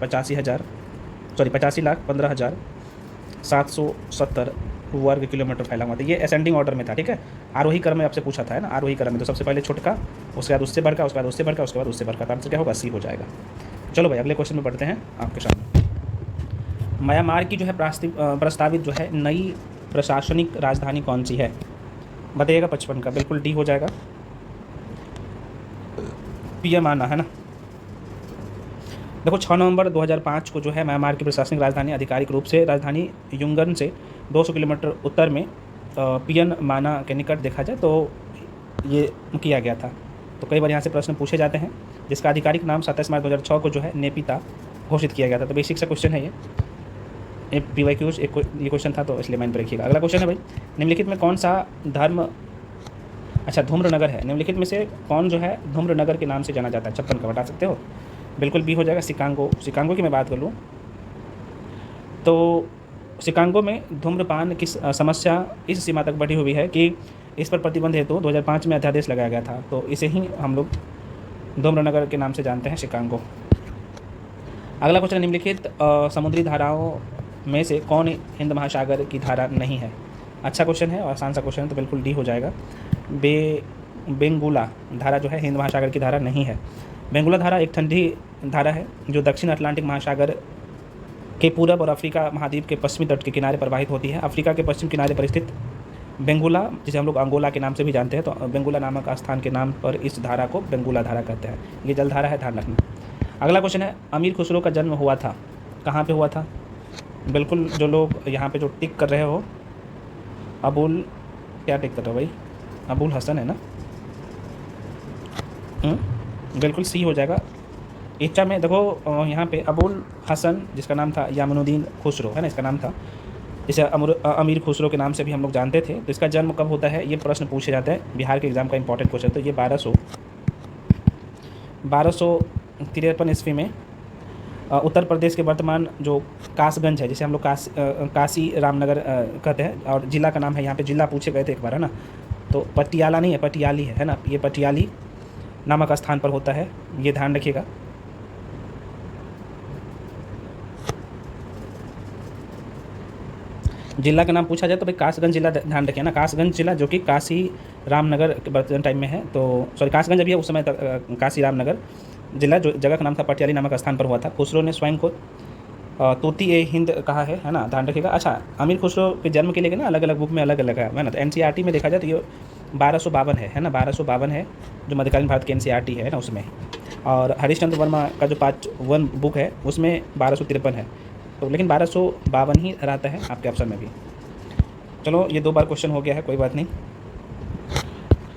85,15,770 वर्ग किलोमीटर फैला हुआ था। ये असेंडिंग ऑर्डर में था, ठीक है। आरोही क्रम में आपसे पूछा था है ना, आरोही क्रम में, तो सबसे पहले छोटका, उसके बाद उससे बढ़कर, उसके बाद उससे बढ़कर, उसके बाद उससे बढ़कर, तो आंसर क्या होगा, सी हो जाएगा। चलो भाई अगले क्वेश्चन में बढ़ते हैं आपके सामने। म्यांमार की जो है प्रस्तावित जो है नई प्रशासनिक राजधानी कौन सी है, बताइएगा। 55 का बिल्कुल डी हो जाएगा, पीएम आना है ना। देखो 6 नवंबर 2005 को जो है म्यांमार की प्रशासनिक राजधानी आधिकारिक रूप से राजधानी युंगन से 200 किलोमीटर उत्तर में पियन माना के निकट देखा जाए तो ये किया गया था। तो कई बार यहाँ से प्रश्न पूछे जाते हैं, जिसका आधिकारिक नाम 27 मार्च 2006 को जो है नेपिता घोषित किया गया था। तो बेसिक सा क्वेश्चन है ये PYQs ये क्वेश्चन था, तो इसलिए माइंड पर रखिएगा। अगला क्वेश्चन है भाई, निम्नलिखित में कौन सा धर्म, अच्छा धूम्रनगर है, निम्नलिखित में से कौन जो है धूम्रनगर के नाम से जाना जाता है, 56 का बता सकते हो, बिल्कुल बी हो जाएगा, शिकागो। शिकागो की मैं बात कर लूँ तो शिकागो में धूम्रपान की समस्या इस सीमा तक बढ़ी हुई है कि इस पर प्रतिबंध हेतु 2005 में अध्यादेश लगाया गया था। तो इसे ही हम लोग धूम्रनगर के नाम से जानते हैं, शिकागो। अगला क्वेश्चन, निम्नलिखित समुद्री धाराओं में से कौन हिंद महासागर की धारा नहीं है। अच्छा क्वेश्चन है और आसान सा क्वेश्चन है, तो बिल्कुल डी हो जाएगा। बेंगुला धारा जो है हिंद महासागर की धारा नहीं है। बेंगुला धारा एक ठंडी धारा है जो दक्षिण अटलांटिक महासागर के पूरब और अफ्रीका महाद्वीप के पश्चिमी तट के किनारे प्रवाहित होती है। अफ्रीका के पश्चिम किनारे पर स्थित बेंगुला, जिसे हम लोग अंगोला के नाम से भी जानते हैं, तो बेंगुला नामक स्थान के नाम पर इस धारा को बेंगुला धारा कहते हैं। ये जलधारा है, ध्यान रखना। अगला क्वेश्चन है, अमीर खुसरो का जन्म हुआ था, कहाँ पे हुआ था। बिल्कुल जो लोग यहाँ पे जो टिक कर रहे हो, अबुल क्या टिक कर रहे हो भाई, अबुल हसन है ना, बिल्कुल सी हो जाएगा। इच्छा में देखो यहाँ पे अबुल हसन जिसका नाम था यामुनुद्दीन खुसरो है ना, इसका नाम था, इसे अमीर खुसरो के नाम से भी हम लोग जानते थे। तो इसका जन्म कब होता है, ये प्रश्न पूछे जाते हैं, बिहार के एग्ज़ाम का इंपॉर्टेंट क्वेश्चन। तो ये 1253 ईस्वी में उत्तर प्रदेश के वर्तमान जो कासगंज है, जिसे हम लोग काशी रामनगर कहते हैं, और ज़िला का नाम है, यहाँ पे ज़िला पूछे गए थे एक बार है ना, तो पटियाला नहीं है, पटियाली है ना, ये पटियाली नामक स्थान पर होता है, ये ध्यान रखिएगा। जिला का नाम पूछा जाए तो भाई कासगंज जिला ध्यान रखिए ना, कासगंज जिला जो कि काशी रामनगर के वर्तमान टाइम में है, तो सॉरी कासगंज अभी है, उस समय तक काशी रामनगर जिला जो जगह का नाम था पटियाली नामक स्थान पर हुआ था। खुसरो ने स्वयं को तोती ए हिंद कहा है ना, ध्यान रखिएगा। अच्छा अमीर खुसरो के जन्म के लिए ना अलग अलग बुक में अलग अलग है ना, तो NCERT में देखा जाए तो ये 1252 है ना, 1252 है जो मध्यकालीन भारत के NCERT है ना उसमें। और हरीशचंद्र वर्मा का जो पार्ट 1 बुक है उसमें 1253 है, तो लेकिन 1252 ही रहता है आपके ऑप्शन में भी। चलो ये 2 बार क्वेश्चन हो गया है, कोई बात नहीं।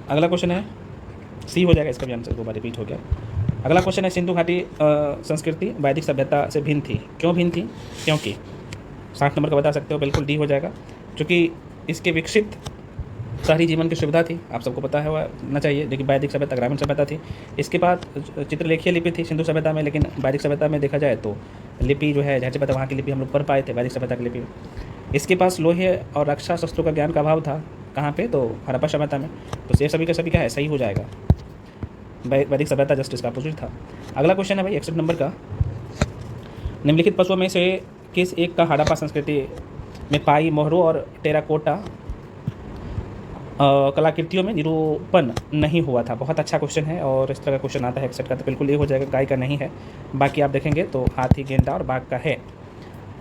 अगला क्वेश्चन है, सी हो जाएगा, इसका भी आंसर 2 बार रिपीट हो गया। अगला क्वेश्चन है, सिंधु घाटी संस्कृति वैदिक सभ्यता से भिन्न थी, क्यों भिन्न थी, क्योंकि 60 नंबर का बता सकते हो, बिल्कुल डी हो जाएगा, क्योंकि इसके विकसित शहरी जीवन की सुविधा थी, आप सबको पता है ना चाहिए, लेकिन वैदिक सभ्यता ग्रामीण सभ्यता थी। इसके बाद चित्रलेखीय लिपि थी सिंधु सभ्यता में, लेकिन वैदिक सभ्यता में देखा जाए तो लिपि जो है झंझे पता वहाँ की लिपि हम लोग पढ़ पाए थे, वैदिक सभ्यता की लिपि। इसके पास लोहे और रक्षा शस्त्रों का ज्ञान का अभाव था, कहाँ पे, तो हड़प्पा सभ्यता में। तो ये सभी का सभी क्या है, सही हो जाएगा, वैदिक सभ्यता जस्ट इसका अपोजिट था। अगला क्वेश्चन है भाई 61 नंबर का, निम्नलिखित पशुओं में से किस एक का हड़प्पा संस्कृति में पाई मोहरों और टेराकोटा कलाकृतियों में निरूपण नहीं हुआ था। बहुत अच्छा क्वेश्चन है और इस तरह का क्वेश्चन आता है 61 का, तो बिल्कुल ये हो जाएगा, गाय का नहीं है। बाकी आप देखेंगे तो हाथी, गेंडा और बाघ का है।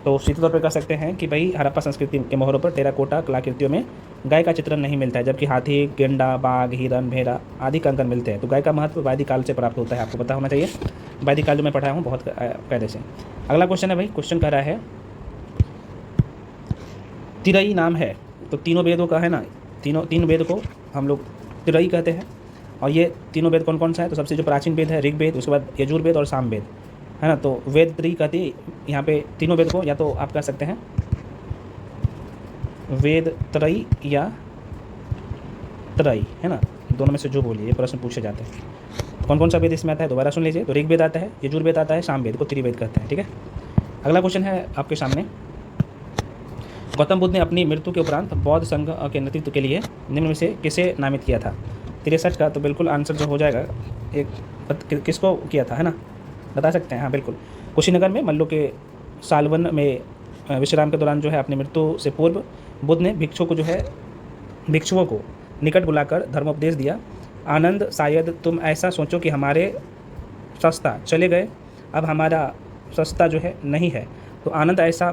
तो सीधे तौर पर कह सकते हैं कि भाई हड़प्पा संस्कृति के मोहरों पर टेराकोटा कलाकृतियों में गाय का चित्रण नहीं मिलता है, जबकि हाथी, गेंडा, बाघ, हिरन, भेड़ा आदि कंकन मिलते हैं। तो गाय का महत्व वैदिक काल से प्राप्त होता है, आपको पता होना चाहिए, वैदिक काल जो मैं पढ़ाया हूँ बहुत पहले से। अगला क्वेश्चन है भाई, क्वेश्चन कह रहा है तिरई नाम है, तो तीनों वेदों का है ना, तीन वेद को हम लोग तिरई कहते हैं। और ये तीनों वेद कौन कौन सा है, तो सबसे जो प्राचीन वेद है ऋग्वेद, उसके बाद यजुर्वेद और सामवेद। है ना। तो वेद त्रयी कहती है यहाँ पे तीनों वेद को, या तो आप कह सकते हैं वेद त्रयी या त्रयी, है ना, दोनों में से जो बोलिए, ये प्रश्न पूछे जाते हैं। कौन कौन सा वेद इसमें आता है दोबारा सुन लीजिए। तो ऋग्वेद आता है, यजुर्वेद आता है, सामवेद को त्रिवेद कहते हैं, ठीक है। अगला क्वेश्चन है आपके सामने, गौतम बुद्ध ने अपनी मृत्यु के उपरांत बौद्ध संघ के नेतृत्व के लिए निम्न में से किसे नामित किया था। 63 का तो बिल्कुल आंसर जो हो जाएगा, एक किसको किया था, है ना, बता सकते हैं। हाँ बिल्कुल, कुशीनगर में मल्लों के सालवन में विश्राम के दौरान जो है अपनी मृत्यु से पूर्व बुद्ध ने भिक्षुओं को निकट बुलाकर धर्मोपदेश दिया। आनंद, शायद तुम ऐसा सोचो कि हमारे सस्ता चले गए, अब हमारा सस्ता जो है नहीं है। तो आनंद ऐसा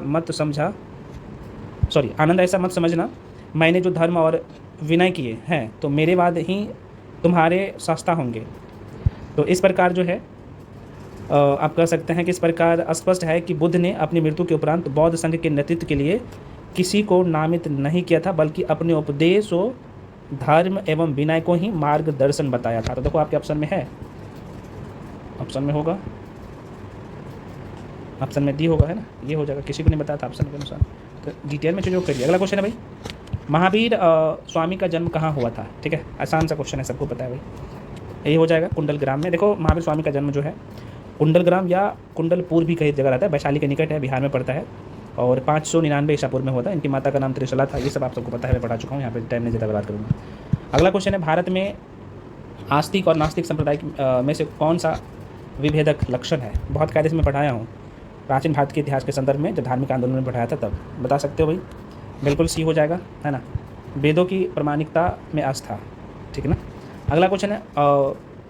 मत समझना, मैंने जो धर्म और विनय किए हैं तो मेरे बाद ही तुम्हारे सस्ता होंगे। तो इस प्रकार जो है आप कह सकते हैं कि इस प्रकार स्पष्ट है कि बुद्ध ने अपनी मृत्यु के उपरांत बौद्ध संघ के नेतृत्व के लिए किसी को नामित नहीं किया था, बल्कि अपने उपदेशों, धर्म एवं विनय को ही मार्गदर्शन बताया था। तो देखो आपके ऑप्शन में है, ऑप्शन में होगा, ऑप्शन में डी होगा, है ना, ये हो जाएगा। किसी को नहीं बताया था ऑप्शन के अनुसार, तो डिटेल में चीज़ों करिए। अगला क्वेश्चन है भाई, महावीर स्वामी का जन्म कहाँ हुआ था, ठीक है, आसान सा क्वेश्चन है, सबको पता है भाई, यही हो जाएगा कुंडल ग्राम में। देखो महावीर स्वामी का जन्म जो है कुंडल ग्राम या कुंडलपुर भी कई जगह रहता है, वैशाली के निकट है, बिहार में पड़ता है, और 599 ईसा पूर्व में हुआ था। इनकी माता का नाम त्रिशला था। ये सब आप सबको पता है, मैं पढ़ा चुका हूँ, यहाँ पे टाइम नहीं ज़्यादा बर्बाद करूँगा। अगला क्वेश्चन है, भारत में आस्तिक और नास्तिक संप्रदाय में से कौन सा विभेदक लक्षण है। बहुत कायदे से मैं पढ़ाया हूँ प्राचीन भारत के इतिहास के संदर्भ में, जब धार्मिक आंदोलन में पढ़ाया था तब। बता सकते हो भाई, बिल्कुल सी हो जाएगा, है ना, वेदों की प्रामाणिकता में आस्था, ठीक है ना। अगला क्वेश्चन है,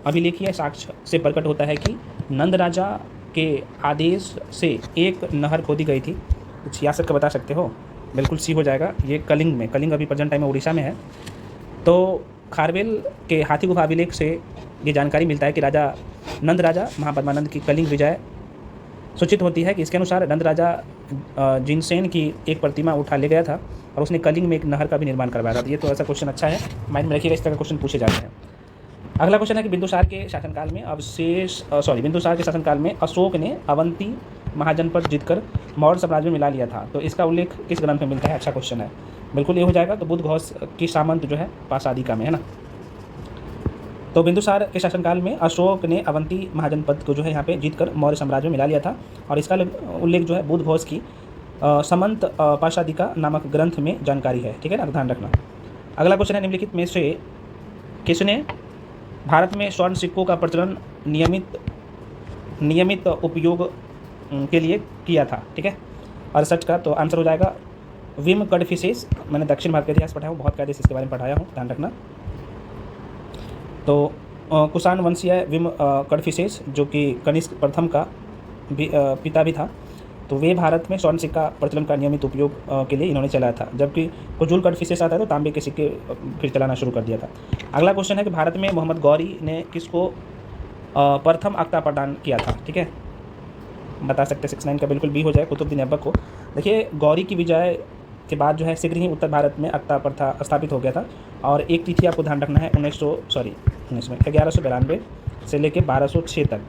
अभिलेखीय साक्ष्य से प्रकट होता है कि नंद राजा के आदेश से एक नहर खोदी गई थी। तो 66 का बता सकते हो, बिल्कुल सी हो जाएगा। ये कलिंग में, कलिंग अभी प्रेजेंट टाइम में उड़ीसा में है। तो खारवेल के हाथी गुफा अभिलेख से ये जानकारी मिलता है कि नंद राजा महापद्मानंद की कलिंग विजय सूचित होती है कि इसके अनुसार नंद राजा जिनसेन की एक प्रतिमा उठा ले गया था और उसने कलिंग में एक नहर का भी निर्माण करवाया था। ये तो ऐसा क्वेश्चन अच्छा है, माइंड में रखिएगा, इस तरह का क्वेश्चन पूछे जाते हैं। अगला क्वेश्चन है कि बिंदुसार के शासनकाल में अशोक ने अवंती महाजनपद जीतकर मौर्य साम्राज्य में मिला लिया था। तो इसका उल्लेख किस ग्रंथ में मिलता है, अच्छा क्वेश्चन है, बिल्कुल ये हो जाएगा। तो बुद्ध घोष की सामंत जो है पाशादिका में, है ना। तो बिंदुसार के शासनकाल में अशोक ने अवंती महाजनपद को जो है यहाँ पे जीतकर मौर्य साम्राज्य में मिला लिया था, और इसका उल्लेख जो है बुद्ध घोष की समंत पाशादिका नामक ग्रंथ में जानकारी है, ठीक है ना, ध्यान रखना। अगला क्वेश्चन है, निम्नलिखित में से किसने भारत में स्वर्ण सिक्कों का प्रचलन नियमित उपयोग के लिए किया था, ठीक है। 68 का तो आंसर हो जाएगा विम कडफिसेस। मैंने दक्षिण भारत का इतिहास पढ़ाया हूँ, बहुत कायदे से इसके बारे में पढ़ाया हूँ, ध्यान रखना। तो कुषाण वंशीय विम कडफिसेस, जो कि कनिष्क प्रथम का पिता भी था, तो वे भारत में स्वर्ण सिक्का प्रचलन का नियमित उपयोग के लिए इन्होंने चलाया था। जबकि कुजुल कडफिसेस आता है तो तांबे के सिक्के फिर चलाना शुरू कर दिया था। अगला क्वेश्चन है कि भारत में मोहम्मद गौरी ने किसको प्रथम अक्ता प्रदान किया था, ठीक है, बता सकते। 69 का बिल्कुल बी हो जाए, कुतुबुद्दीन ऐबक को। देखिए गौरी की विजय के बाद जो है शीघ्र ही उत्तर भारत में अक्ता प्रथा स्थापित हो गया था, और एक तिथि आपको ध्यान रखना है 1192 से लेकर 1206 तक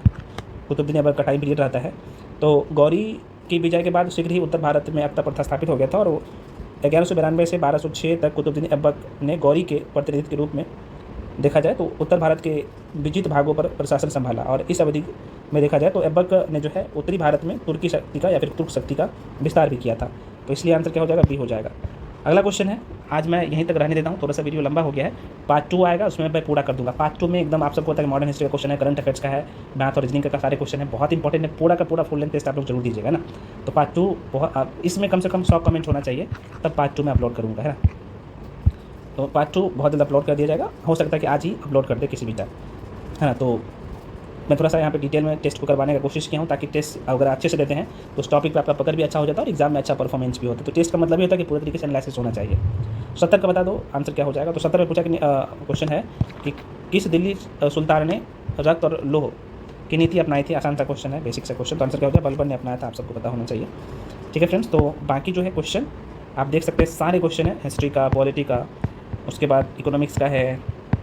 कुतुबुद्दीन ऐबक का टाइम पीरियड रहता है। तो गौरी की विजय के बाद शीघ्र ही उत्तर भारत में अक्ता प्रथा स्थापित हो गया था, और 1192 से 1206 तक कुतुबुद्दीन ऐबक ने गौरी के प्रतिनिधि के रूप में देखा जाए तो उत्तर भारत के विजित भागों पर प्रशासन संभाला। और इस अवधि में देखा जाए तो ऐबक ने जो है उत्तरी भारत में तुर्की शक्ति का या फिर तुर्क शक्ति का विस्तार भी किया था। तो इसलिए आंसर क्या हो जाएगा, बी हो जाएगा। अगला क्वेश्चन है, आज मैं यहीं तक रहने देता हूँ, थोड़ा सा वीडियो लंबा हो गया है। पार्ट 2 आएगा, उसमें मैं पूरा कर दूंगा। पार्ट 2 में एकदम आप सबको पता है मॉडर्न हिस्ट्री का क्वेश्चन है, करंट अफेयर्स का है, मैथ और रीजनिंग का सारे क्वेश्चन है, बहुत इंपॉर्टेंट है, पूरा का पूरा फुल लेंथ टेस्ट आप लोग जरूर दीजिएगा ना। तो पार्ट 2 बहुत, इसमें कम से कम 100 कमेंट होना चाहिए, तब पार्ट 2 में अपलोड करूँगा, है ना। तो पार्ट 2 बहुत जल्द अपलोड कर दिया जाएगा, हो सकता है कि आज ही अपलोड कर दे किसी भी टाइम, है ना। तो मैं थोड़ा सा यहाँ पे डिटेल में टेस्ट को करवाने का कोशिश किया हूँ, ताकि टेस्ट अगर अच्छे से देते हैं तो उस टॉपिक पे आपका पकड़ भी अच्छा हो जाता है और एग्जाम में अच्छा परफॉर्मेंस भी होता है। तो टेस्ट का मतलब ये होता है कि पूरे तरीके से एनालिसिस होना चाहिए। 70 का बता दो आंसर क्या हो जाएगा। तो 70 में पूछा कि क्वेश्चन है कि किस दिल्ली सुल्तान ने रक्त और लोह की नीति अपनाई थी। आसान सा क्वेश्चन है, बेसिक सा क्वेश्चन। तो आंसर क्या हो जाएगा, बलबन ने अपनाया था, आप सबको पता होना चाहिए, ठीक है फ्रेंड्स। तो बाकी जो है क्वेश्चन आप देख सकते हैं, सारे क्वेश्चन है, हिस्ट्री का, पॉलिटी का, उसके बाद इकोनॉमिक्स का है,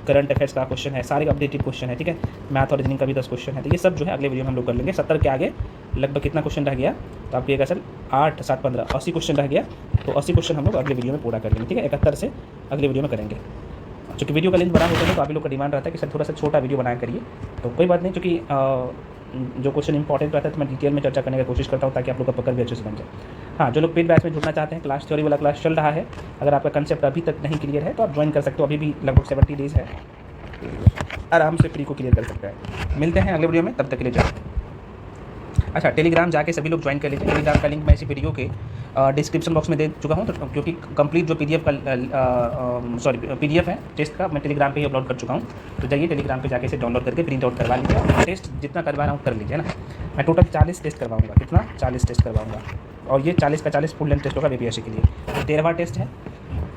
करंट अफेयर्स का क्वेश्चन है, सारे अपडेटेड क्वेश्चन है, ठीक है। मैथ और रीजनिंग का भी 10 क्वेश्चन है। तो ये सब जो है अगले वीडियो में हम लोग कर लेंगे। 70 के आगे लगभग कितना क्वेश्चन रह गया, तो आप कहिएगा सर 8 7 15 80 क्वेश्चन रह गया। तो 80 क्वेश्चन हम लोग अगले वीडियो में पूरा करेंगे, ठीक है। 71 से अगले वीडियो में करेंगे। चूँकि वीडियो का लेंथ बड़ा होता है तो आप लोग का डिमांड रहता है कि सर थोड़ा सा छोटा वीडियो बनाया करिए, तो कोई बात नहीं, चूँकि जो क्वेश्चन इंपॉर्टेंट रहता है तो मैं डिटेल में चर्चा करने की कोशिश करता हूँ ताकि आप लोग का पकड़ भी अच्छे से बन जाए। हाँ, जो लोग पेड बैच में जुड़ना चाहते हैं, क्लास थ्योरी वाला क्लास चल रहा है, अगर आपका कंसेप्ट अभी तक नहीं क्लियर है तो आप ज्वाइन कर सकते हो, अभी भी लगभग 70 डेज़ है, आराम से फ्री को क्लियर कर सकते हैं। मिलते हैं अगले वीडियो में, तब तक के लिए जय। अच्छा, टेलीग्राम जाके सभी लोग ज्वाइन कर लीजिए। टेलीग्राम का लिंक मैं इसी वीडियो के डिस्क्रिप्शन बॉक्स में दे चुका हूँ, तो क्योंकि कंप्लीट जो पीडीएफ का पीडीएफ है टेस्ट का, मैं टेलीग्राम पे ही अपलोड कर चुका हूँ। तो जाइए टेलीग्राम पे जाके इसे डाउनलोड करके प्रिंट आउट करवा लीजिए, और टेस्ट जितना करवा रहा हूँ कर लीजिए ना। मैं टोटल 40 टेस्ट करवाऊँगा, कितना 40 टेस्ट करवाऊँगा, और ये 40 का 40 फुल लेंथ टेस्ट होगा बीपीएससी के लिए। 13वां टेस्ट है,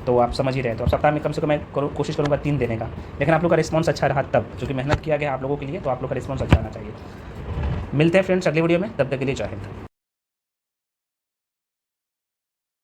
तो आप समझ ही रहे। तो अब सप्ताह में कम से कम मैं कोशिश करूँगा 3 देने का, लेकिन आप लोग का रिस्पॉन्स अच्छा रहा तब, क्योंकि मेहनत किया गया आप लोगों के लिए, तो आप लोग का रिस्पॉन्स अच्छा आना चाहिए। मिलते हैं फ्रेंड्स अगले वीडियो में, तब तक के लिए जय हिंद।